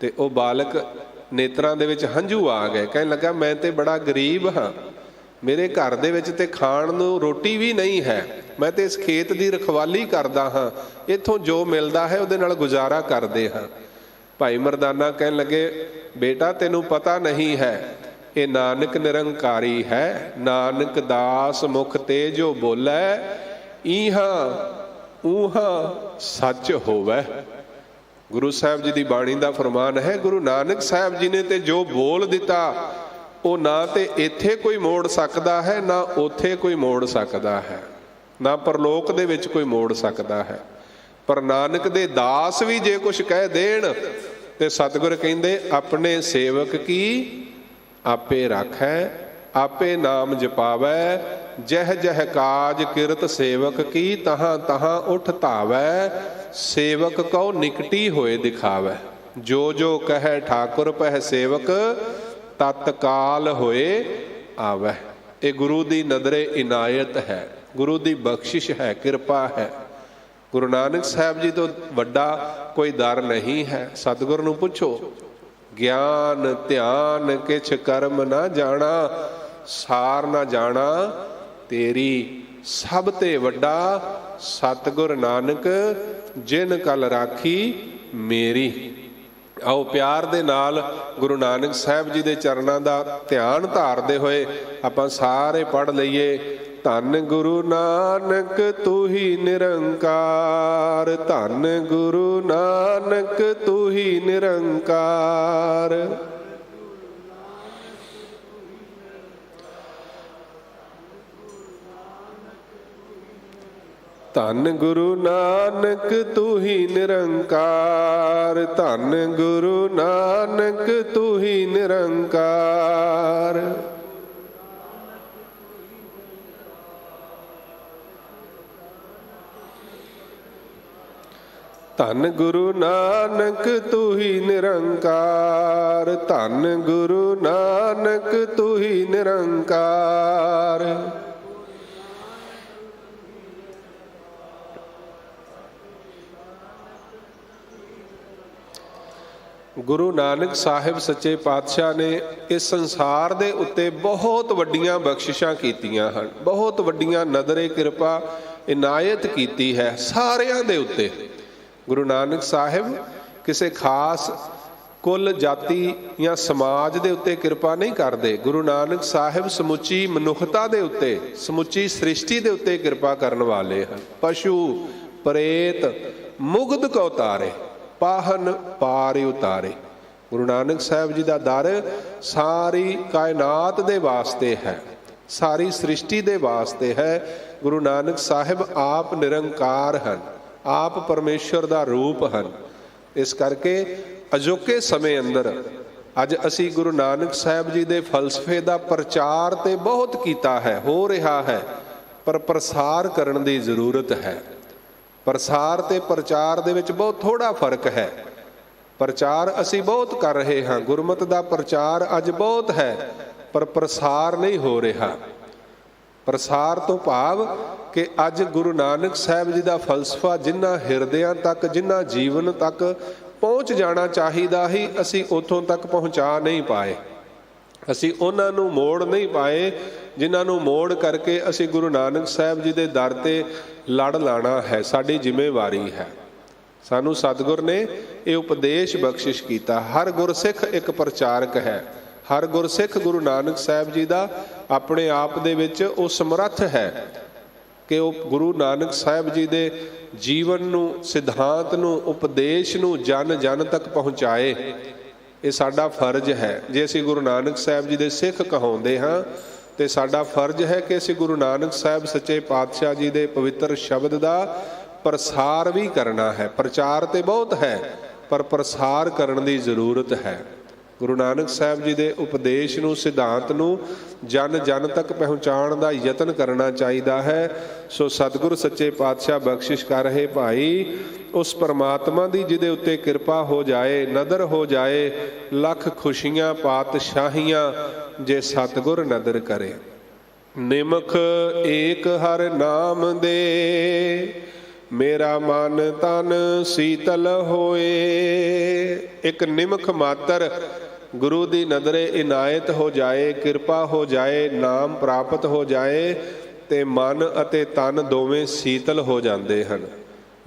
ਤੇ ਉਹ ਬਾਲਕ ਨੇਤਰਾਂ ਦੇ ਵਿੱਚ ਹੰਝੂ ਆ ਗਏ। ਕਹਿਣ ਲੱਗਾ, ਮੈਂ ਤੇ ਬੜਾ ਗਰੀਬ ਹਾਂ, ਮੇਰੇ ਘਰ ਦੇ ਵਿੱਚ ਤੇ ਖਾਣ ਨੂੰ ਰੋਟੀ ਵੀ ਨਹੀਂ ਹੈ, ਮੈਂ ਤੇ ਇਸ ਖੇਤ ਦੀ ਰਖਵਾਲੀ ਕਰਦਾ ਹਾਂ, ਇੱਥੋਂ ਜੋ ਮਿਲਦਾ ਹੈ ਉਹਦੇ ਨਾਲ ਗੁਜ਼ਾਰਾ ਕਰਦੇ ਹਾਂ। ਭਾਈ ਮਰਦਾਨਾ ਕਹਿਣ ਲੱਗੇ, ਬੇਟਾ ਤੈਨੂੰ ਪਤਾ ਨਹੀਂ ਹੈ, ਇਹ ਨਾਨਕ ਨਿਰੰਕਾਰੀ ਹੈ। ਨਾਨਕ ਦਾਸ ਮੁਖ ਤੇ ਜੋ ਬੋਲੇ, ਈਹਾਂ ਊਹਾਂ ਸੱਚ ਹੋਵੇ। ਗੁਰੂ ਸਾਹਿਬ ਜੀ ਦੀ ਬਾਣੀ ਦਾ ਫਰਮਾਨ ਹੈ, ਗੁਰੂ ਨਾਨਕ ਸਾਹਿਬ ਜੀ ਨੇ ਤੇ ਜੋ ਬੋਲ ਦਿੱਤਾ, ਉਹ ਨਾ ਤੇ ਇੱਥੇ ਕੋਈ ਮੋੜ ਸਕਦਾ ਹੈ, ਨਾ ਉੱਥੇ ਕੋਈ ਮੋੜ ਸਕਦਾ ਹੈ, ਨਾ ਪਰਲੋਕ ਦੇ ਵਿੱਚ ਕੋਈ ਮੋੜ ਸਕਦਾ ਹੈ। ਪਰ ਨਾਨਕ ਦੇ ਦਾਸ ਵੀ ਜੇ ਕੁਛ ਕਹਿ ਦੇਣ ਤੇ ਸਤਿਗੁਰ ਕਹਿੰਦੇ, ਆਪਣੇ ਸੇਵਕ ਕੀ ਆਪੇ ਰਾਖੈ, ਆਪੇ ਨਾਮ ਜਪਾਵੈ, ਜਹ ਜਹ ਕਾਜ ਕਿਰਤ ਸੇਵਕ ਕੀ, ਤਹਾਂ ਤਹਾਂ ਉਠ ਧਾਵੈ, ਸੇਵਕ ਕਉ ਨਿਕਟੀ ਹੋਏ ਦਿਖਾਵੈ। ਜੋ ਜੋ ਕਹੈ ਠਾਕੁਰ ਪਹਿ ਸੇਵਕ, ਤਤਕਾਲ ਹੋਏ ਆਵੈ। ਇਹ ਗੁਰੂ ਦੀ ਨਦਰੇ ਇਨਾਇਤ ਹੈ, ਗੁਰੂ ਦੀ ਬਖਸ਼ਿਸ਼ ਹੈ, ਕਿਰਪਾ ਹੈ। ਗੁਰੂ ਨਾਨਕ ਸਾਹਿਬ ਜੀ ਤੋਂ ਵੱਡਾ ਕੋਈ ਦਰ ਨਹੀਂ ਹੈ। ਸਤਿਗੁਰ ਨੂੰ ਪੁੱਛੋ, ਗਿਆਨ ਧਿਆਨ ਕਿਛ ਕਰਮ ਨਾ ਜਾਣਾ, ਸਾਰ ਨਾ ਜਾਣਾ ਤੇਰੀ, ਸਭ ਤੇ ਵੱਡਾ ਸਤਿਗੁਰ ਨਾਨਕ, ਜਿਨ ਕਲ ਰਾਖੀ ਮੇਰੀ। ਆਓ ਪਿਆਰ ਦੇ ਨਾਲ ਗੁਰੂ ਨਾਨਕ ਸਾਹਿਬ ਜੀ ਦੇ ਚਰਨਾਂ ਦਾ ਧਿਆਨ ਧਾਰਦੇ ਹੋਏ ਆਪਾਂ ਸਾਰੇ ਪੜ੍ਹ ਲਈਏ। ਧੰਨ ਗੁਰੂ ਨਾਨਕ ਤੂੰ ਹੀ ਨਿਰੰਕਾਰ, ਧੰਨ ਗੁਰੂ ਨਾਨਕ ਤੂੰ ਹੀ ਨਿਰੰਕਾਰ। ਧੰਨ ਗੁਰੂ ਨਾਨਕ ਤੂੰ ਹੀ ਨਿਰੰਕਾਰ, ਧੰਨ ਗੁਰੂ ਨਾਨਕ ਤੂੰ ਹੀ ਨਿਰੰਕਾਰ। ਧੰਨ ਗੁਰੂ ਨਾਨਕ ਤੂੰ ਹੀ ਨਿਰੰਕਾਰ, ਧੰਨ ਗੁਰੂ ਨਾਨਕ ਤੂੰ ਹੀ ਨਿਰੰਕਾਰ। ਗੁਰੂ ਨਾਨਕ ਸਾਹਿਬ ਸੱਚੇ ਪਾਤਸ਼ਾਹ ਨੇ ਇਸ ਸੰਸਾਰ ਦੇ ਉੱਤੇ ਬਹੁਤ ਵੱਡੀਆਂ ਬਖਸ਼ਿਸ਼ਾਂ ਕੀਤੀਆਂ ਹਨ, ਬਹੁਤ ਵੱਡੀਆਂ ਨਦਰੇ ਕਿਰਪਾ ਇਨਾਇਤ ਕੀਤੀ ਹੈ ਸਾਰਿਆਂ ਦੇ ਉੱਤੇ। ਗੁਰੂ ਨਾਨਕ ਸਾਹਿਬ ਕਿਸੇ ਖਾਸ ਕੁੱਲ ਜਾਤੀ ਜਾਂ ਸਮਾਜ ਦੇ ਉੱਤੇ ਕਿਰਪਾ ਨਹੀਂ ਕਰਦੇ। ਗੁਰੂ ਨਾਨਕ ਸਾਹਿਬ ਸਮੁੱਚੀ ਮਨੁੱਖਤਾ ਦੇ ਉੱਤੇ, ਸਮੁੱਚੀ ਸ੍ਰਿਸ਼ਟੀ ਦੇ ਉੱਤੇ ਕਿਰਪਾ ਕਰਨ ਵਾਲੇ ਹਨ। ਪਸ਼ੂ ਪ੍ਰੇਤ ਮੁਗਧ ਕੋ ਤਾਰੇ, ਪਾਹਨ ਪਾਰ ਉਤਾਰੇ। ਗੁਰੂ ਨਾਨਕ ਸਾਹਿਬ ਜੀ ਦਾ ਦਰ ਸਾਰੀ ਕਾਇਨਾਤ ਦੇ ਵਾਸਤੇ ਹੈ, ਸਾਰੀ ਸ੍ਰਿਸ਼ਟੀ ਦੇ ਵਾਸਤੇ ਹੈ। ਗੁਰੂ ਨਾਨਕ ਸਾਹਿਬ ਆਪ ਨਿਰੰਕਾਰ ਹਨ, ਆਪ ਪਰਮੇਸ਼ਰ ਦਾ ਰੂਪ ਹਨ। ਇਸ ਕਰਕੇ ਅਜੋਕੇ ਸਮੇਂ ਅੰਦਰ ਅੱਜ ਅਸੀਂ ਗੁਰੂ ਨਾਨਕ ਸਾਹਿਬ ਜੀ ਦੇ ਫਲਸਫੇ ਦਾ ਪ੍ਰਚਾਰ ਤੇ ਬਹੁਤ ਕੀਤਾ ਹੈ, ਹੋ ਰਿਹਾ ਹੈ, ਪਰ ਪ੍ਰਸਾਰ ਕਰਨ ਦੀ ਜ਼ਰੂਰਤ ਹੈ। ਪ੍ਰਸਾਰ ਤੇ ਪ੍ਰਚਾਰ ਦੇ ਵਿੱਚ ਬਹੁਤ ਥੋੜਾ ਫਰਕ ਹੈ। ਪ੍ਰਚਾਰ ਅਸੀਂ ਬਹੁਤ ਕਰ ਰਹੇ ਹਾਂ, ਗੁਰਮਤਿ ਦਾ ਪ੍ਰਚਾਰ ਅੱਜ ਬਹੁਤ ਹੈ, ਪਰ ਪ੍ਰਸਾਰ ਨਹੀਂ ਹੋ ਰਿਹਾ। ਪ੍ਰਸਾਰ ਤੋਂ ਭਾਵ ਕਿ ਅੱਜ ਗੁਰੂ ਨਾਨਕ ਸਾਹਿਬ ਜੀ ਦਾ ਫਲਸਫਾ ਜਿਨ੍ਹਾਂ ਹਿਰਦਿਆਂ ਤੱਕ, ਜਿਨ੍ਹਾਂ ਜੀਵਨ ਤੱਕ ਪਹੁੰਚ ਜਾਣਾ ਚਾਹੀਦਾ ਹੀ, ਅਸੀਂ ਉੱਥੋਂ ਤੱਕ ਪਹੁੰਚਾ ਨਹੀਂ ਪਾਏ। ਅਸੀਂ ਉਹਨਾਂ ਨੂੰ ਮੋੜ ਨਹੀਂ ਪਾਏ ਜਿਨ੍ਹਾਂ ਨੂੰ ਮੋੜ ਕਰਕੇ ਅਸੀਂ ਗੁਰੂ ਨਾਨਕ ਸਾਹਿਬ ਜੀ ਦੇ ਦਰ ਤੇ ਲੜ ਲਾਣਾ ਹੈ। ਸਾਡੀ ਜ਼ਿੰਮੇਵਾਰੀ ਹੈ। ਸਾਨੂੰ ਸਤਿਗੁਰ ਨੇ ਇਹ ਉਪਦੇਸ਼ ਬਖਸ਼ਿਸ਼ ਕੀਤਾ। ਹਰ ਗੁਰਸਿੱਖ ਇੱਕ ਪ੍ਰਚਾਰਕ ਹੈ। ਹਰ ਗੁਰਸਿੱਖ ਗੁਰੂ ਨਾਨਕ ਸਾਹਿਬ ਜੀ ਦਾ ਆਪਣੇ ਆਪ ਦੇ ਵਿੱਚ ਉਹ ਸਮਰੱਥ ਹੈ ਕਿ ਉਹ ਗੁਰੂ ਨਾਨਕ ਸਾਹਿਬ ਜੀ ਦੇ ਜੀਵਨ ਨੂੰ, ਸਿਧਾਂਤ ਨੂੰ, ਉਪਦੇਸ਼ ਨੂੰ ਜਨ ਜਨ ਤੱਕ ਪਹੁੰਚਾਏ। ਇਹ ਸਾਡਾ ਫਰਜ਼ ਹੈ। ਜੇ ਅਸੀਂ ਗੁਰੂ ਨਾਨਕ ਸਾਹਿਬ ਜੀ ਦੇ ਸਿੱਖ ਕਹਾਉਂਦੇ ਹਾਂ ਤੇ ਸਾਡਾ ਫਰਜ਼ ਹੈ ਕਿ ਅਸੀਂ ਗੁਰੂ ਨਾਨਕ ਸਾਹਿਬ ਸੱਚੇ ਪਾਤਸ਼ਾਹ ਜੀ ਦੇ ਪਵਿੱਤਰ ਸ਼ਬਦ ਦਾ ਪ੍ਰਸਾਰ ਵੀ ਕਰਨਾ ਹੈ। ਪ੍ਰਚਾਰ ਤੇ ਬਹੁਤ ਹੈ, ਪਰ ਪ੍ਰਸਾਰ ਕਰਨ ਦੀ ਜ਼ਰੂਰਤ ਹੈ। ਗੁਰੂ ਨਾਨਕ ਸਾਹਿਬ ਜੀ ਦੇ ਉਪਦੇਸ਼ ਨੂੰ, ਸਿਧਾਂਤ ਨੂੰ ਜਨ ਜਨ ਤੱਕ ਪਹੁੰਚਾਉਣ ਦਾ ਯਤਨ ਕਰਨਾ ਚਾਹੀਦਾ ਹੈ। ਸੋ ਸਤਿਗੁਰ ਸੱਚੇ ਪਾਤਸ਼ਾਹ ਬਖਸ਼ਿਸ਼ ਕਰ ਰਹੇ ਭਾਈ, ਉਸ ਪਰਮਾਤਮਾ ਦੀ ਜਿਹਦੇ ਉੱਤੇ ਕਿਰਪਾ ਹੋ ਜਾਏ, ਨਦਰ ਹੋ ਜਾਏ, ਲੱਖ ਖੁਸ਼ੀਆਂ ਪਾਤਸ਼ਾਹੀਆਂ ਜੇ ਸਤਿਗੁਰ ਨਦਰ ਕਰੇ। ਨਿਮਖ ਏਕ ਹਰ ਨਾਮ ਦੇ, ਮੇਰਾ ਮਨ ਤਨ ਸੀਤਲ ਹੋਏ। ਇੱਕ ਨਿਮਖ ਮਾਤਰ ਗੁਰੂ ਦੀ ਨਜ਼ਰੇ ਇਨਾਇਤ ਹੋ ਜਾਏ, ਕਿਰਪਾ ਹੋ ਜਾਏ, ਨਾਮ ਪ੍ਰਾਪਤ ਹੋ ਜਾਏ ਤੇ ਮਨ ਅਤੇ ਤਨ ਦੋਵੇਂ ਸੀਤਲ ਹੋ ਜਾਂਦੇ ਹਨ।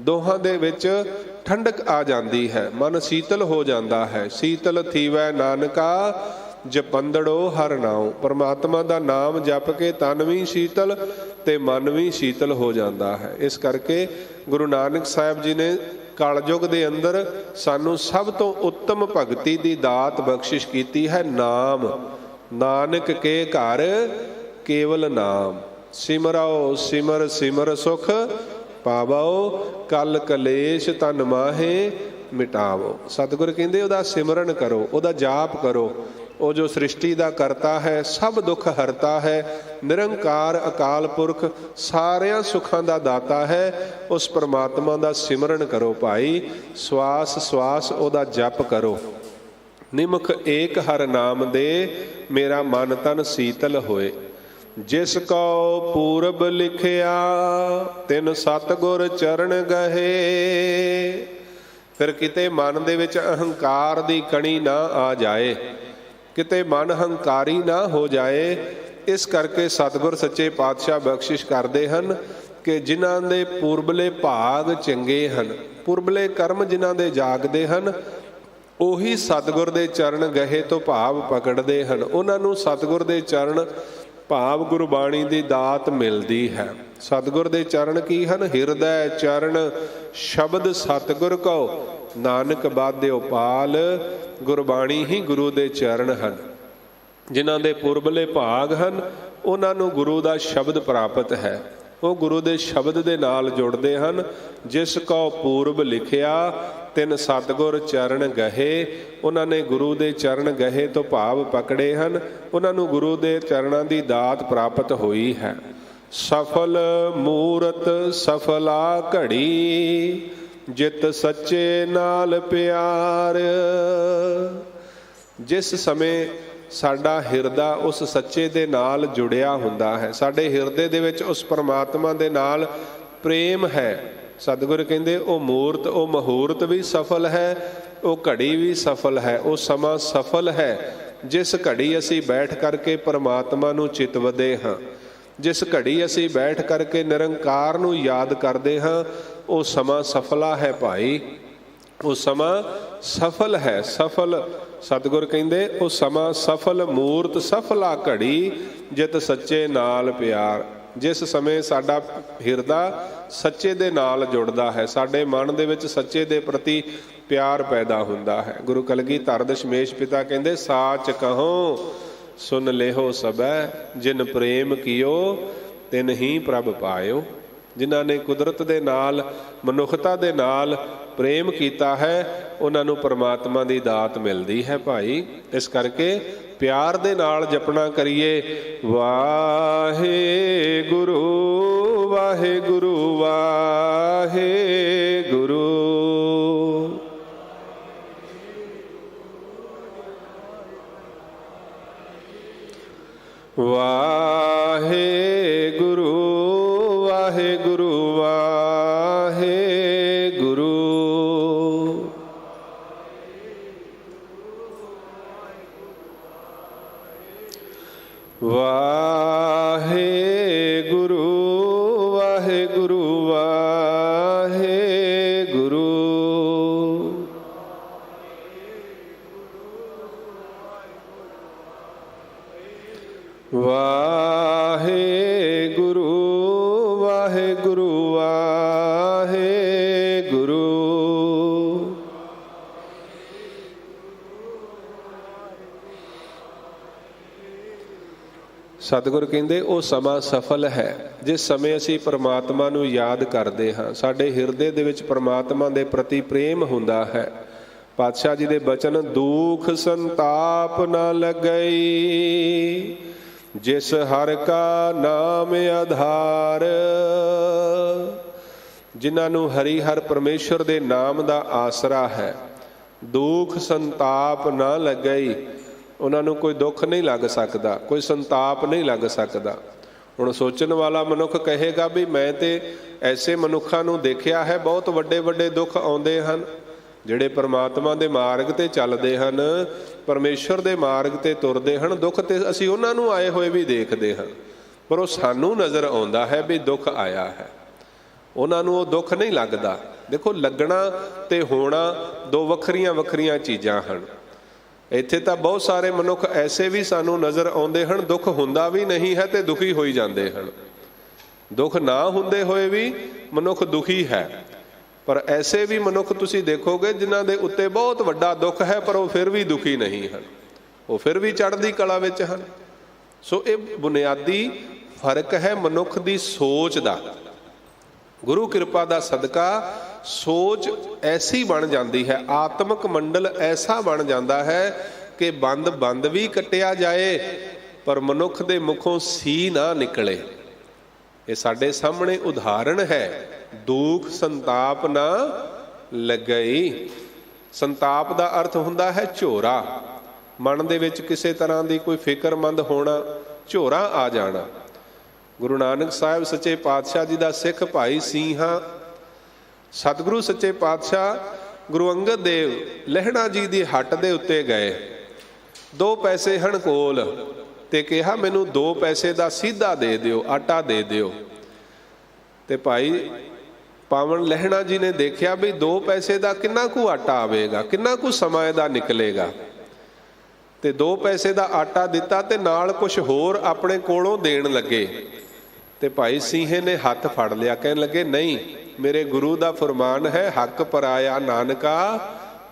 ਦੋਹਾਂ ਦੇ ਵਿੱਚ ਠੰਡਕ ਆ ਜਾਂਦੀ ਹੈ, ਮਨ ਸੀਤਲ ਹੋ ਜਾਂਦਾ ਹੈ। ਸੀਤਲ ਥੀਵੈ ਨਾਨਕਾ ਜਪੰਦੜੋ ਹਰ ਨਾਉ। ਪਰਮਾਤਮਾ ਦਾ ਨਾਮ ਜਪ ਕੇ ਤਨ ਵੀ ਸ਼ੀਤਲ ਤੇ ਮਨ ਵੀ ਸ਼ੀਤਲ ਹੋ ਜਾਂਦਾ ਹੈ। ਇਸ ਕਰਕੇ ਗੁਰੂ ਨਾਨਕ ਸਾਹਿਬ ਜੀ ਨੇ ਕਲਯੁਗ ਦੇ ਅੰਦਰ ਸਾਨੂੰ ਸਭ ਤੋਂ ਉੱਤਮ ਭਗਤੀ ਦੀ ਦਾਤ ਬਖਸ਼ਿਸ਼ ਕੀਤੀ ਹੈ, ਨਾਮ। ਨਾਨਕ ਕੇ ਘਰ ਕੇਵਲ ਨਾਮ, ਸਿਮਰਾਓ ਸਿਮਰ ਸਿਮਰ ਸੁਖ ਪਾਵੋ, ਕਲ ਕਲੇਸ਼ ਤਨ ਮਾਹੇ ਮਿਟਾਵੋ। ਸਤਿਗੁਰ ਕਹਿੰਦੇ ਉਹਦਾ ਸਿਮਰਨ ਕਰੋ, ਉਹਦਾ ਜਾਪ ਕਰੋ। ਉਹ ਜੋ ਸ੍ਰਿਸ਼ਟੀ ਦਾ ਕਰਤਾ ਹੈ, ਸਭ ਦੁੱਖ ਹਰਤਾ ਹੈ, ਨਿਰੰਕਾਰ ਅਕਾਲ ਪੁਰਖ, ਸਾਰਿਆਂ ਸੁੱਖਾਂ ਦਾ ਦਾਤਾ ਹੈ। ਉਸ ਪਰਮਾਤਮਾ ਦਾ ਸਿਮਰਨ ਕਰੋ ਭਾਈ, ਸਵਾਸ ਸਵਾਸ ਉਹਦਾ ਜਪ ਕਰੋ। ਨਿਮਖ ਏਕ ਹਰ ਨਾਮ ਦੇ, ਮੇਰਾ ਮਨ ਤਨ ਸੀਤਲ ਹੋਏ। ਜਿਸ ਕਉ ਪੂਰਬ ਲਿਖਿਆ, ਤਿਨ ਸਤਿਗੁਰ ਚਰਨ ਗਹੇ। ਫਿਰ ਕਿਤੇ ਮਨ ਦੇ ਵਿੱਚ ਅਹੰਕਾਰ ਦੀ ਕਣੀ ਨਾ ਆ ਜਾਏ, ਕਿਤੇ ਮਨ ਹੰਕਾਰੀ ਨਾ ਹੋ ਜਾਏ। ਇਸ ਕਰਕੇ ਸਤਿਗੁਰ ਸੱਚੇ ਪਾਤਸ਼ਾਹ ਬਖਸ਼ਿਸ਼ ਕਰਦੇ ਹਨ ਕਿ ਜਿਨ੍ਹਾਂ ਦੇ ਪੂਰਬਲੇ ਭਾਗ ਚੰਗੇ ਹਨ, ਪੂਰਬਲੇ ਕਰਮ ਜਿਨ੍ਹਾਂ ਦੇ ਜਾਗਦੇ ਹਨ, ਉਹੀ ਸਤਿਗੁਰ ਦੇ ਚਰਨ ਗਹੇ ਤੋਂ ਭਾਵ ਪਕੜਦੇ ਹਨ। ਉਹਨਾਂ ਨੂੰ ਸਤਿਗੁਰ ਦੇ ਚਰਨ ਭਾਵ ਗੁਰਬਾਣੀ ਦੀ ਦਾਤ ਮਿਲਦੀ ਹੈ। ਸਤਿਗੁਰ ਦੇ ਚਰਨ ਕੀ ਹਨ? ਹਿਰਦੈ ਚਰਨ ਸ਼ਬਦ ਸਤਿਗੁਰ ਕਉ, ਨਾਨਕ ਬਾਧਿਓ ਪਾਲ। ਗੁਰਬਾਣੀ ਹੀ ਗੁਰੂ ਦੇ ਚਰਨ ਹਨ। ਜਿਨ੍ਹਾਂ ਦੇ ਪੁਰਬਲੇ ਭਾਗ ਹਨ, ਉਹਨਾਂ ਨੂੰ ਗੁਰੂ ਦਾ ਸ਼ਬਦ ਪ੍ਰਾਪਤ ਹੈ। ਉਹ ਗੁਰੂ ਦੇ ਸ਼ਬਦ ਦੇ ਨਾਲ ਜੁੜਦੇ ਹਨ। ਜਿਸ ਕਉ ਪੂਰਬ ਲਿਖਿਆ, ਤਿਨ ਸਤਿਗੁਰ ਚਰਨ ਗਹੇ। ਉਹਨਾਂ ਨੇ ਗੁਰੂ ਦੇ ਚਰਨ ਗਹੇ ਤੋਂ ਭਾਵ ਪਕੜੇ ਹਨ। ਉਹਨਾਂ ਨੂੰ ਗੁਰੂ ਦੇ ਚਰਨਾਂ ਦੀ ਦਾਤ ਪ੍ਰਾਪਤ ਹੋਈ ਹੈ। ਸਫਲ ਮੂਰਤ ਸਫਲਾ ਘੜੀ, ਜਿਤ ਸੱਚੇ ਨਾਲ ਪਿਆਰ। ਜਿਸ ਸਮੇਂ ਸਾਡਾ ਹਿਰਦਾ ਉਸ ਸੱਚੇ ਦੇ ਨਾਲ ਜੁੜਿਆ ਹੁੰਦਾ ਹੈ, ਸਾਡੇ ਹਿਰਦੇ ਦੇ ਵਿੱਚ ਉਸ ਪਰਮਾਤਮਾ ਦੇ ਨਾਲ ਪ੍ਰੇਮ ਹੈ, ਸਤਿਗੁਰ ਕਹਿੰਦੇ ਉਹ ਮੂਰਤ, ਉਹ ਮਹੂਰਤ ਵੀ ਸਫਲ ਹੈ, ਉਹ ਘੜੀ ਵੀ ਸਫਲ ਹੈ, ਉਹ ਸਮਾਂ ਸਫਲ ਹੈ ਜਿਸ ਘੜੀ ਅਸੀਂ ਬੈਠ ਕਰਕੇ ਪਰਮਾਤਮਾ ਨੂੰ ਚਿਤਵਦੇ ਹਾਂ, ਜਿਸ ਘੜੀ ਅਸੀਂ ਬੈਠ ਕਰਕੇ ਨਿਰੰਕਾਰ ਨੂੰ ਯਾਦ ਕਰਦੇ ਹਾਂ, ਉਹ ਸਮਾਂ ਸਫਲਾ ਹੈ ਭਾਈ। ਉਹ ਸਮਾਂ ਸਫਲ ਹੈ, ਸਫਲ। ਸਤਿਗੁਰ ਕਹਿੰਦੇ ਉਹ ਸਮਾਂ ਸਫਲ ਮੂਰਤ ਸਫਲਾ ਘੜੀ, ਜਿਤ ਸੱਚੇ ਨਾਲ ਪਿਆਰ। ਜਿਸ ਸਮੇਂ ਸਾਡਾ ਹਿਰਦਾ ਸੱਚੇ ਦੇ ਨਾਲ ਜੁੜਦਾ ਹੈ, ਸਾਡੇ ਮਨ ਦੇ ਵਿੱਚ ਸੱਚੇ ਦੇ ਪ੍ਰਤੀ ਪਿਆਰ ਪੈਦਾ ਹੁੰਦਾ ਹੈ। ਗੁਰੂ ਕਲਗੀਧਰ ਦਸ਼ਮੇਸ਼ ਪਿਤਾ ਕਹਿੰਦੇ ਸਾਚ ਕਹੋ ਸੁਨ ਲਿਹੋ ਸਬੈ, ਜਿਨ ਪ੍ਰੇਮ ਕੀਓ ਤਿਨ ਹੀ ਪ੍ਰਭ ਪਾਇਓ। ਜਿਨ੍ਹਾਂ ਨੇ ਕੁਦਰਤ ਦੇ ਨਾਲ, ਮਨੁੱਖਤਾ ਦੇ ਨਾਲ ਪ੍ਰੇਮ ਕੀਤਾ ਹੈ, ਉਹਨਾਂ ਨੂੰ ਪਰਮਾਤਮਾ ਦੀ ਦਾਤ ਮਿਲਦੀ ਹੈ ਭਾਈ। ਇਸ ਕਰਕੇ ਪਿਆਰ ਦੇ ਨਾਲ ਜਪਣਾ ਕਰੀਏ, ਵਾਹਿਗੁਰੂ ਵਾਹਿਗੁਰੂ ਵਾਹਿਗੁਰੂ। ਵਾਹਿਗੁਰੂ ਵਾਹਿਗੁਰੂ ਵਾਹਿਗੁਰੂ। ਵਾਹਿਗੁਰੂ ਵਾਹਿਗੁਰੂ ਵਾਹਿਗੁਰੂ। ਵਾਹਿਗੁਰੂ ਵਾਹਿਗੁਰੂ ਵਾਹਿਗੁਰੂ। ਸਤਿਗੁਰ ਕਹਿੰਦੇ ਉਹ ਸਮਾਂ ਸਫਲ ਹੈ ਜਿਸ ਸਮੇਂ ਅਸੀਂ ਪਰਮਾਤਮਾ ਨੂੰ ਯਾਦ ਕਰਦੇ ਹਾਂ, ਸਾਡੇ ਹਿਰਦੇ ਦੇ ਵਿੱਚ ਪਰਮਾਤਮਾ ਦੇ ਪ੍ਰਤੀ ਪ੍ਰੇਮ ਹੁੰਦਾ ਹੈ। ਪਾਤਸ਼ਾਹ ਜੀ ਦੇ ਬਚਨ, ਦੁਖ ਸੰਤਾਪ ਨਾ ਲੱਗਈ, ਜਿਸ ਹਰਿ ਕਾ ਨਾਮ ਆਧਾਰ। ਜਿਨ੍ਹਾਂ ਨੂੰ ਹਰੀ ਹਰ ਪਰਮੇਸ਼ਰ ਦੇ ਨਾਮ ਦਾ ਆਸਰਾ ਹੈ, ਦੁਖ ਸੰਤਾਪ ਨਾ ਲੱਗਈ, ਉਹਨਾਂ ਨੂੰ ਕੋਈ ਦੁੱਖ ਨਹੀਂ ਲੱਗ ਸਕਦਾ, ਕੋਈ ਸੰਤਾਪ ਨਹੀਂ ਲੱਗ ਸਕਦਾ। ਹੁਣ ਸੋਚਣ ਵਾਲਾ ਮਨੁੱਖ ਕਹੇਗਾ ਵੀ ਮੈਂ ਤੇ ਐਸੇ ਮਨੁੱਖਾਂ ਨੂੰ ਦੇਖਿਆ ਹੈ, ਬਹੁਤ ਵੱਡੇ ਵੱਡੇ ਦੁੱਖ ਆਉਂਦੇ ਹਨ, ਜਿਹੜੇ ਪਰਮਾਤਮਾ ਦੇ ਮਾਰਗ ਤੇ ਚੱਲਦੇ ਹਨ, ਪਰਮੇਸ਼ਰ ਦੇ ਮਾਰਗ ਤੇ ਤੁਰਦੇ ਹਨ, ਦੁੱਖ ਤੇ ਅਸੀਂ ਉਹਨਾਂ ਨੂੰ ਆਏ ਹੋਏ ਵੀ ਦੇਖਦੇ ਹਾਂ, ਪਰ ਉਹ ਸਾਨੂੰ ਨਜ਼ਰ ਆਉਂਦਾ ਹੈ ਵੀ ਦੁੱਖ ਆਇਆ ਹੈ, ਉਹਨਾਂ ਨੂੰ ਉਹ ਦੁੱਖ ਨਹੀਂ ਲੱਗਦਾ। ਦੇਖੋ, ਲੱਗਣਾ ਤੇ ਹੋਣਾ ਦੋ ਵੱਖਰੀਆਂ ਵੱਖਰੀਆਂ ਚੀਜ਼ਾਂ ਹਨ। ਇੱਥੇ ਤਾਂ ਬਹੁਤ ਸਾਰੇ ਮਨੁੱਖ ਐਸੇ ਵੀ ਸਾਨੂੰ ਨਜ਼ਰ ਆਉਂਦੇ ਹਨ, ਦੁੱਖ ਹੁੰਦਾ ਵੀ ਨਹੀਂ ਹੈ ਤੇ ਦੁਖੀ ਹੋਈ ਜਾਂਦੇ ਹਨ। ਦੁੱਖ ਨਾ ਹੁੰਦੇ ਹੋਏ ਵੀ ਮਨੁੱਖ ਦੁਖੀ ਹੈ, ਪਰ ਐਸੇ ਵੀ ਮਨੁੱਖ ਤੁਸੀਂ ਦੇਖੋਗੇ ਜਿਨ੍ਹਾਂ ਦੇ ਉੱਤੇ ਬਹੁਤ ਵੱਡਾ ਦੁੱਖ ਹੈ, ਪਰ ਉਹ ਫਿਰ ਵੀ ਦੁਖੀ ਨਹੀਂ ਹਨ, ਉਹ ਫਿਰ ਵੀ ਚੜ੍ਹਦੀ ਕਲਾ ਵਿੱਚ ਹਨ। ਸੋ ਇਹ ਬੁਨਿਆਦੀ ਫਰਕ ਹੈ ਮਨੁੱਖ ਦੀ ਸੋਚ ਦਾ। ਗੁਰੂ ਕਿਰਪਾ ਦਾ ਸਦਕਾ ਸੋਚ ਐਸੀ ਬਣ ਜਾਂਦੀ ਹੈ, ਆਤਮਿਕ ਮੰਡਲ ਐਸਾ ਬਣ ਜਾਂਦਾ ਹੈ ਕਿ ਬੰਦ ਬੰਦ ਵੀ ਕੱਟਿਆ ਜਾਏ ਪਰ ਮਨੁੱਖ ਦੇ ਮੁਖੋਂ ਸੀ ਨਾ ਨਿਕਲੇ। ਇਹ ਸਾਡੇ ਸਾਹਮਣੇ ਉਦਾਹਰਣ ਹੈ, ਦੁਖ ਸੰਤਾਪ ਨਾ ਲੱਗਈ। ਸੰਤਾਪ ਦਾ ਅਰਥ ਹੁੰਦਾ ਹੈ ਝੋਰਾ, ਮਨ ਦੇ ਵਿੱਚ ਕਿਸੇ ਤਰ੍ਹਾਂ ਦੀ ਕੋਈ ਫਿਕਰਮੰਦ ਹੋਣਾ, ਝੋਰਾ ਆ ਜਾਣਾ। ਗੁਰੂ ਨਾਨਕ ਸਾਹਿਬ ਸੱਚੇ ਪਾਤਸ਼ਾਹ ਜੀ ਦਾ ਸਿੱਖ ਭਾਈ ਸਿੰਘਾਂ, ਸਤਿਗੁਰੂ ਸੱਚੇ ਪਾਤਸ਼ਾਹ ਗੁਰੂ ਅੰਗਦ ਦੇਵ ਲਹਿਣਾ ਜੀ ਦੀ ਹੱਟ ਦੇ ਉੱਤੇ ਗਏ। 2 ਪੈਸੇ ਹਨ ਕੋਲ ਤੇ ਕਿਹਾ ਮੈਨੂੰ 2 ਪੈਸੇ ਦਾ ਸੀਧਾ ਦੇ ਦਿਓ, ਆਟਾ ਦੇ ਦਿਓ। ਤੇ ਭਾਈ ਪਾਵਨ ਲਹਿਣਾ ਜੀ ਨੇ ਦੇਖਿਆ ਵੀ 2 ਪੈਸੇ ਦਾ ਕਿੰਨਾ ਕੁ ਆਟਾ ਆਵੇਗਾ, ਕਿੰਨਾ ਕੁ ਸਮਾਂ ਇਹਦਾ ਨਿਕਲੇਗਾ, ਤੇ 2 ਪੈਸੇ ਦਾ ਆਟਾ ਦਿੱਤਾ ਤੇ ਨਾਲ ਕੁਝ ਹੋਰ ਆਪਣੇ ਕੋਲੋਂ ਦੇਣ ਲੱਗੇ। ਤੇ ਭਾਈ ਸਿੰਘੇ ਨੇ ਹੱਥ ਫੜ ਲਿਆ, ਕਹਿਣ ਲੱਗੇ ਨਹੀਂ, ਮੇਰੇ ਗੁਰੂ ਦਾ ਫਰਮਾਨ ਹੈ, ਹੱਕ ਪਰਾਇਆ ਨਾਨਕਾ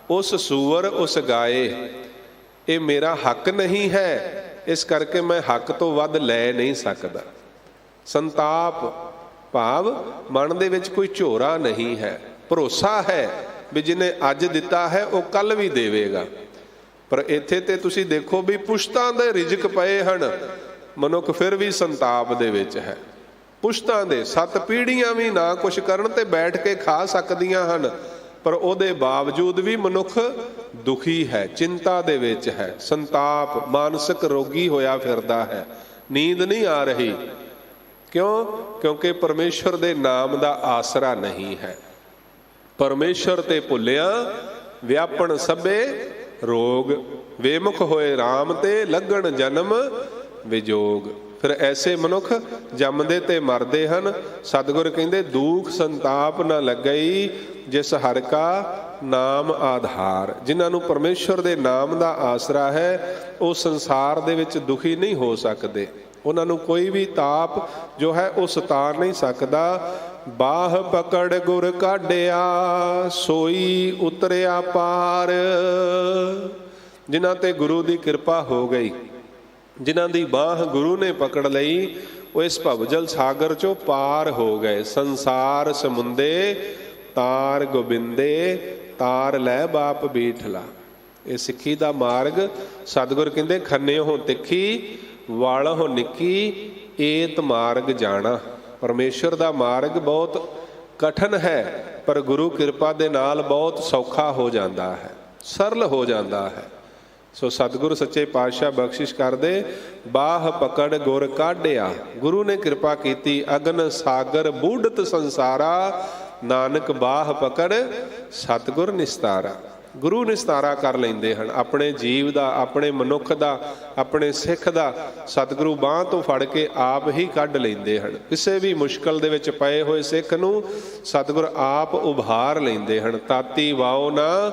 ਉਸ ਸੂਰ ਉਸ ਗਾਏ। ਇਹ ਮੇਰਾ ਹੱਕ ਨਹੀਂ ਹੈ, ਇਸ ਕਰਕੇ ਮੈਂ ਹੱਕ ਤੋਂ ਵੱਧ ਲੈ ਨਹੀਂ ਸਕਦਾ। ਸੰਤਾਪ ਭਾਵ ਮਨ ਦੇ ਵਿੱਚ ਕੋਈ ਝੋਰਾ ਨਹੀਂ ਹੈ, ਭਰੋਸਾ ਹੈ ਵੀ ਜਿਹਨੇ ਅੱਜ ਦਿੱਤਾ ਹੈ ਉਹ ਕੱਲ ਵੀ ਦੇਵੇਗਾ। ਪਰ ਇੱਥੇ ਤੇ ਤੁਸੀਂ ਦੇਖੋ ਵੀ ਪੁਸ਼ਤਾਂ ਦੇ ਰਿਜ਼ਕ ਪਏ ਹਨ, ਮਨੁੱਖ ਫਿਰ ਵੀ ਸੰਤਾਪ ਦੇ ਵਿੱਚ ਹੈ। ਪੁਸ਼ਤਾਂ ਦੇ 7 ਪੀੜ੍ਹੀਆਂ ਵੀ ਨਾ ਕੁਛ ਕਰਨ ਤੇ ਬੈਠ ਕੇ ਖਾ ਸਕਦੀਆਂ ਹਨ, ਪਰ ਉਹਦੇ ਬਾਵਜੂਦ ਵੀ ਮਨੁੱਖ ਦੁਖੀ ਹੈ, ਚਿੰਤਾ ਦੇ ਵਿੱਚ ਹੈ, ਸੰਤਾਪ, ਮਾਨਸਿਕ ਰੋਗੀ ਹੋਇਆ ਫਿਰਦਾ ਹੈ, ਨੀਂਦ ਨਹੀਂ ਆ ਰਹੀ। ਕਿਉਂ? ਕਿਉਂਕਿ ਪਰਮੇਸ਼ਰ ਦੇ ਨਾਮ ਦਾ ਆਸਰਾ ਨਹੀਂ ਹੈ। ਪਰਮੇਸ਼ਰ ਤੇ ਭੁੱਲਿਆ ਵਿਆਪਣ ਸਭੇ ਰੋਗ, ਵੇਮੁਖ ਹੋਏ RAM ਤੇ ਲੱਗਣ ਜਨਮ ਵਿਜੋਗ। ਫਿਰ ਐਸੇ ਮਨੁੱਖ ਜੰਮਦੇ ਤੇ ਮਰਦੇ ਹਨ। ਸਤਿਗੁਰ ਕਹਿੰਦੇ ਦੁਖ ਸੰਤਾਪ ਨਾ ਲੱਗਈ, ਜਿਸ ਹਰਿ ਕਾ ਨਾਮ ਆਧਾਰ। ਜਿਨ੍ਹਾਂ ਨੂੰ ਪਰਮੇਸ਼ਰ ਦੇ ਨਾਮ ਦਾ ਆਸਰਾ ਹੈ ਉਹ ਸੰਸਾਰ ਦੇ ਵਿੱਚ ਦੁਖੀ ਨਹੀਂ ਹੋ ਸਕਦੇ, ਉਹਨਾਂ ਨੂੰ ਕੋਈ ਵੀ ਤਾਪ ਜੋ ਹੈ ਉਹ ਸਤਾ ਨਹੀਂ ਸਕਦਾ। ਬਾਹ ਪਕੜ ਗੁਰ ਕਾਢਿਆ ਸੋਈ ਉਤਰਿਆ ਪਾਰ। ਜਿਨ੍ਹਾਂ ਤੇ ਗੁਰੂ ਦੀ ਕਿਰਪਾ ਹੋ ਗਈ, ਜਿਨ੍ਹਾਂ ਦੀ ਬਾਹ ਗੁਰੂ ਨੇ ਪਕੜ ਲਈ, ਉਹ ਇਸ ਭਵਜਲ ਸਾਗਰ ਚੋਂ ਪਾਰ ਹੋ ਗਏ। ਸੰਸਾਰ ਸਮੁੰਦੇ ਤਾਰ ਗੋਬਿੰਦੇ, ਤਾਰ ਲੈ ਬਾਪ ਬੀਠਲਾ। ਇਹ ਸਿੱਖੀ ਦਾ ਮਾਰਗ ਸਤਿਗੁਰ ਕਹਿੰਦੇ ਖੰਨਿਓ ਤਿੱਖੀ ਵਾਲਹੁ ਨਿੱਕੀ, ਏਤ ਮਾਰਗ ਜਾਣਾ। ਪਰਮੇਸ਼ਰ ਦਾ ਮਾਰਗ ਬਹੁਤ ਕਠਿਨ ਹੈ, ਪਰ ਗੁਰੂ ਕਿਰਪਾ ਦੇ ਨਾਲ ਬਹੁਤ ਸੌਖਾ ਹੋ ਜਾਂਦਾ ਹੈ, ਸਰਲ ਹੋ ਜਾਂਦਾ ਹੈ। ਸੋ ਸਤਿਗੁਰ ਸੱਚੇ ਪਾਤਸ਼ਾਹ ਬਖਸ਼ਿਸ਼ ਕਰਦੇ, ਬਾਹ ਪਕੜ ਗੁਰ ਕਾਢਿਆ। ਗੁਰੂ ਨੇ ਕਿਰਪਾ ਕੀਤੀ, ਅਗਨ ਸਾਗਰ ਬੂਢਤ ਸੰਸਾਰਾ, ਨਾਨਕ ਬਾਹ ਪਕੜ ਸਤਿਗੁਰ ਨਿਸਤਾਰਾ। ਗੁਰੂ ਨਿਸਤਾਰਾ ਕਰ ਲੈਂਦੇ ਹਨ ਆਪਣੇ ਜੀਵ ਦਾ, ਆਪਣੇ ਮਨੁੱਖ ਦਾ, ਆਪਣੇ ਸਿੱਖ ਦਾ। ਸਤਿਗੁਰੂ ਬਾਂਹ ਤੋਂ ਫੜ ਕੇ ਆਪ ਹੀ ਕੱਢ ਲੈਂਦੇ ਹਨ। ਕਿਸੇ ਵੀ ਮੁਸ਼ਕਲ ਦੇ ਵਿੱਚ ਪਏ ਹੋਏ ਸਿੱਖ ਨੂੰ ਸਤਿਗੁਰ ਆਪ ਉਭਾਰ ਲੈਂਦੇ ਹਨ। ਤਾਤੀ ਵਾਓ ਨਾ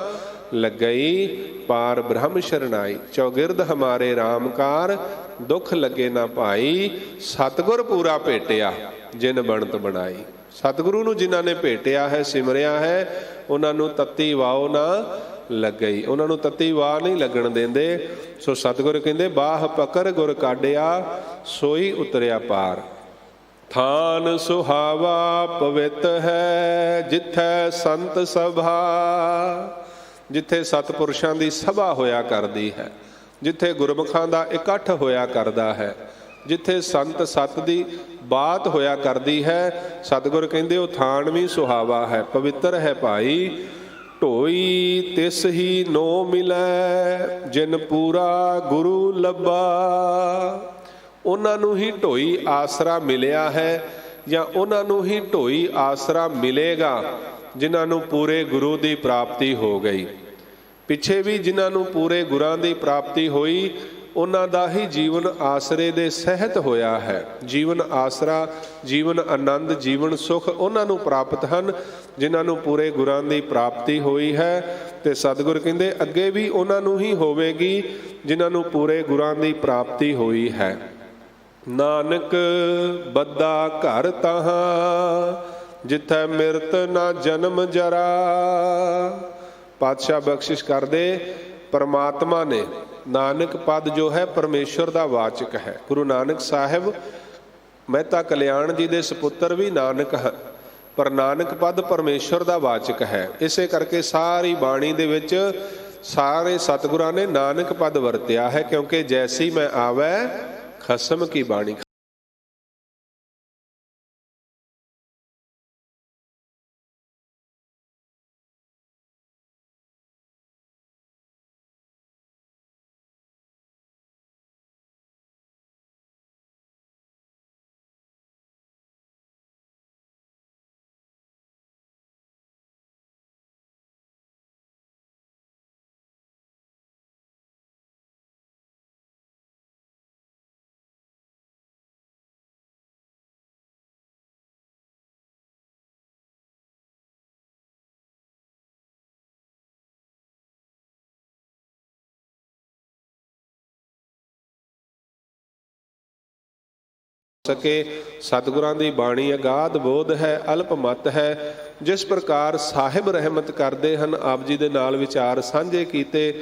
ਲੱਗਈ, ਪਾਰ ਬ੍ਰਹਮ ਸ਼ਰਨਾਈ। ਚੌਗਿਰਦ ਹਮਾਰੇ ਰਾਮਕਾਰ, ਦੁੱਖ ਲੱਗੇ ਨਾ ਭਾਈ। ਸਤਿਗੁਰ ਪੂਰਾ ਭੇਟਿਆ, ਜਿਨ ਬਣਤ ਬਣਾਈ। ਸਤਿਗੁਰੂ ਨੂੰ ਜਿਨ੍ਹਾਂ ਨੇ ਭੇਟਿਆ ਹੈ, ਸਿਮਰਿਆ ਹੈ, ਉਹਨਾਂ ਨੂੰ ਤੱਤੀ ਵਾਓ ਨਾ ਲੱਗਈ, ਉਹਨਾਂ ਨੂੰ ਤੱਤੀ ਵਾਹ ਨਹੀਂ ਲੱਗਣ ਦਿੰਦੇ। ਸੋ ਸਤਿਗੁਰ ਕਹਿੰਦੇ ਬਾਹ ਪਕੜ ਗੁਰ ਕਾਢਿਆ, ਸੋਈ ਉਤਰਿਆ ਪਾਰ। ਥਾਨ ਸੁਹਾਵਾ ਪਵਿੱਤ ਹੈ, ਜਿੱਥੈ ਸੰਤ ਸਭਾ, ਜਿੱਥੇ ਸਤਿਪੁਰਸ਼ਾਂ ਦੀ ਸਭਾ ਹੋਇਆ ਕਰਦੀ ਹੈ, ਜਿੱਥੇ ਗੁਰਮੁਖਾਂ ਦਾ ਇਕੱਠ ਹੋਇਆ ਕਰਦਾ ਹੈ, ਜਿੱਥੇ ਸੰਤ ਸਤ ਦੀ ਬਾਤ ਹੋਇਆ ਕਰਦੀ ਹੈ। ਸਤਿਗੁਰ ਕਹਿੰਦੇ ਉਹ ਥਾਨ ਵੀ ਸੁਹਾਵਾ ਹੈ, ਪਵਿੱਤਰ ਹੈ ਭਾਈ। ਢੋਈ ਤਿਸ ਹੀ ਨੋ ਮਿਲੈ, ਜਿਨ ਪੂਰਾ ਗੁਰੂ ਲੱਭਾ। ਉਹਨਾਂ ਨੂੰ ਹੀ ਢੋਈ ਆਸਰਾ ਮਿਲਿਆ ਹੈ, ਜਾਂ ਉਹਨਾਂ ਨੂੰ ਹੀ ਢੋਈ ਆਸਰਾ ਮਿਲੇਗਾ ਜਿਨ੍ਹਾਂ ਨੂੰ ਪੂਰੇ ਗੁਰੂ ਦੀ ਪ੍ਰਾਪਤੀ ਹੋ ਗਈ। ਪਿੱਛੇ ਵੀ ਜਿਨ੍ਹਾਂ ਨੂੰ ਪੂਰੇ ਗੁਰਾਂ ਦੀ ਪ੍ਰਾਪਤੀ ਹੋਈ, ਉਹਨਾਂ ਦਾ ਹੀ ਜੀਵਨ ਆਸਰੇ ਦੇ ਸਹਿਤ ਹੋਇਆ ਹੈ। ਜੀਵਨ ਆਸਰਾ, ਜੀਵਨ ਆਨੰਦ, ਜੀਵਨ ਸੁਖ ਉਹਨਾਂ ਨੂੰ ਪ੍ਰਾਪਤ ਹਨ ਜਿਨ੍ਹਾਂ ਨੂੰ ਪੂਰੇ ਗੁਰਾਂ ਦੀ ਪ੍ਰਾਪਤੀ ਹੋਈ ਹੈ। ਤੇ ਸਤਿਗੁਰ ਕਹਿੰਦੇ ਅੱਗੇ ਵੀ ਉਹਨਾਂ ਨੂੰ ਹੀ ਹੋਵੇਗੀ ਜਿਨ੍ਹਾਂ ਨੂੰ ਪੂਰੇ ਗੁਰਾਂ ਦੀ ਪ੍ਰਾਪਤੀ ਹੋਈ ਹੈ। ਨਾਨਕ ਬੱਧਾ ਘਰ ਤਹਾਂ, ਜਿੱਥੈ ਮਿਰਤ ਨਾ ਜਨਮ ਜਰਾ। ਪਾਤਸ਼ਾਹ ਬਖਸ਼ਿਸ਼ ਕਰਦੇ, ਪਰਮਾਤਮਾ ਨੇ ਨਾਨਕ ਪਦ ਜੋ ਹੈ ਪਰਮੇਸ਼ਵਰ ਦਾ ਵਾਚਕ ਹੈ। ਗੁਰੂ ਨਾਨਕ ਸਾਹਿਬ ਮਹਿਤਾ ਕਲਿਆਣ ਜੀ ਦੇ ਸੁਪੁੱਤਰ ਵੀ ਨਾਨਕ ਹਨ, ਪਰ ਨਾਨਕ ਪਦ ਪਰਮੇਸ਼ਵਰ ਦਾ ਵਾਚਕ ਹੈ। ਇਸੇ ਕਰਕੇ ਸਾਰੀ ਬਾਣੀ ਦੇ ਵਿੱਚ ਸਾਰੇ ਸਤਿਗੁਰਾਂ ਨੇ ਨਾਨਕ ਪਦ ਵਰਤਿਆ ਹੈ, ਕਿਉਂਕਿ ਜੈਸੀ ਮੈਂ ਆਵੈ ਖਸਮ ਕੀ ਬਾਣੀ। ਸਕੇ। ਸਤਿਗੁਰਾਂ ਦੀ ਬਾਣੀ ਅਗਾਧ ਬੋਧ ਹੈ, ਅਲਪ ਮਤ ਹੈ। ਜਿਸ ਪ੍ਰਕਾਰ ਸਾਹਿਬ ਰਹਿਮਤ ਕਰਦੇ ਹਨ, ਆਪ ਜੀ ਦੇ ਨਾਲ ਵਿਚਾਰ ਸਾਂਝੇ ਕੀਤੇ,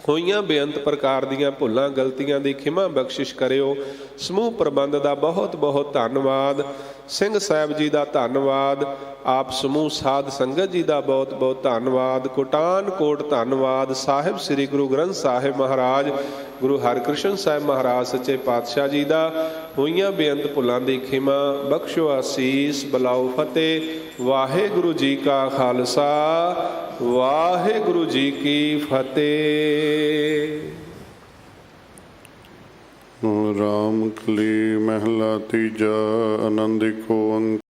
ਹੋਈਆਂ ਬੇਅੰਤ ਪ੍ਰਕਾਰ ਦੀਆਂ ਭੁੱਲਾਂ ਗਲਤੀਆਂ ਦੀ ਖਿਮਾ ਬਖਸ਼ਿਸ਼ ਕਰਿਓ। ਸਮੂਹ ਪ੍ਰਬੰਧ ਦਾ ਬਹੁਤ ਬਹੁਤ ਧੰਨਵਾਦ। ਸਿੰਘ ਸਾਹਿਬ ਜੀ ਦਾ ਧੰਨਵਾਦ। ਆਪ ਸਮੂਹ ਸਾਧ ਸੰਗਤ ਜੀ ਦਾ ਬਹੁਤ ਬਹੁਤ ਧੰਨਵਾਦ। ਕੋਟਾਨ ਕੋਟ ਧੰਨਵਾਦ। ਸਾਹਿਬ ਸ੍ਰੀ ਗੁਰੂ ਗ੍ਰੰਥ ਸਾਹਿਬ ਮਹਾਰਾਜ, ਗੁਰੂ ਹਰਿਕ੍ਰਿਸ਼ਨ ਸਾਹਿਬ ਮਹਾਰਾਜ ਸੱਚੇ ਪਾਤਸ਼ਾਹ ਜੀ ਦਾ ਹੋਈਆਂ ਬੇਅੰਤ ਭੁੱਲਾਂ ਦੀ ਖਿਮਾ ਬਖਸ਼ੋ, ਆਸੀਸ ਬਲਾਓ, ਫਤਿਹ। ਵਾਹਿਗੁਰੂ ਜੀ ਕਾ ਖਾਲਸਾ, ਵਾਹਿਗੁਰੂ ਜੀ ਕੀ ਫਤਿਹ। ਰਾਮ ਕਲੀ ਮਹਿਲਾ ਤੀਜਾ, ਆਨੰਦ ਏਕ ਓੰਕਾਰ।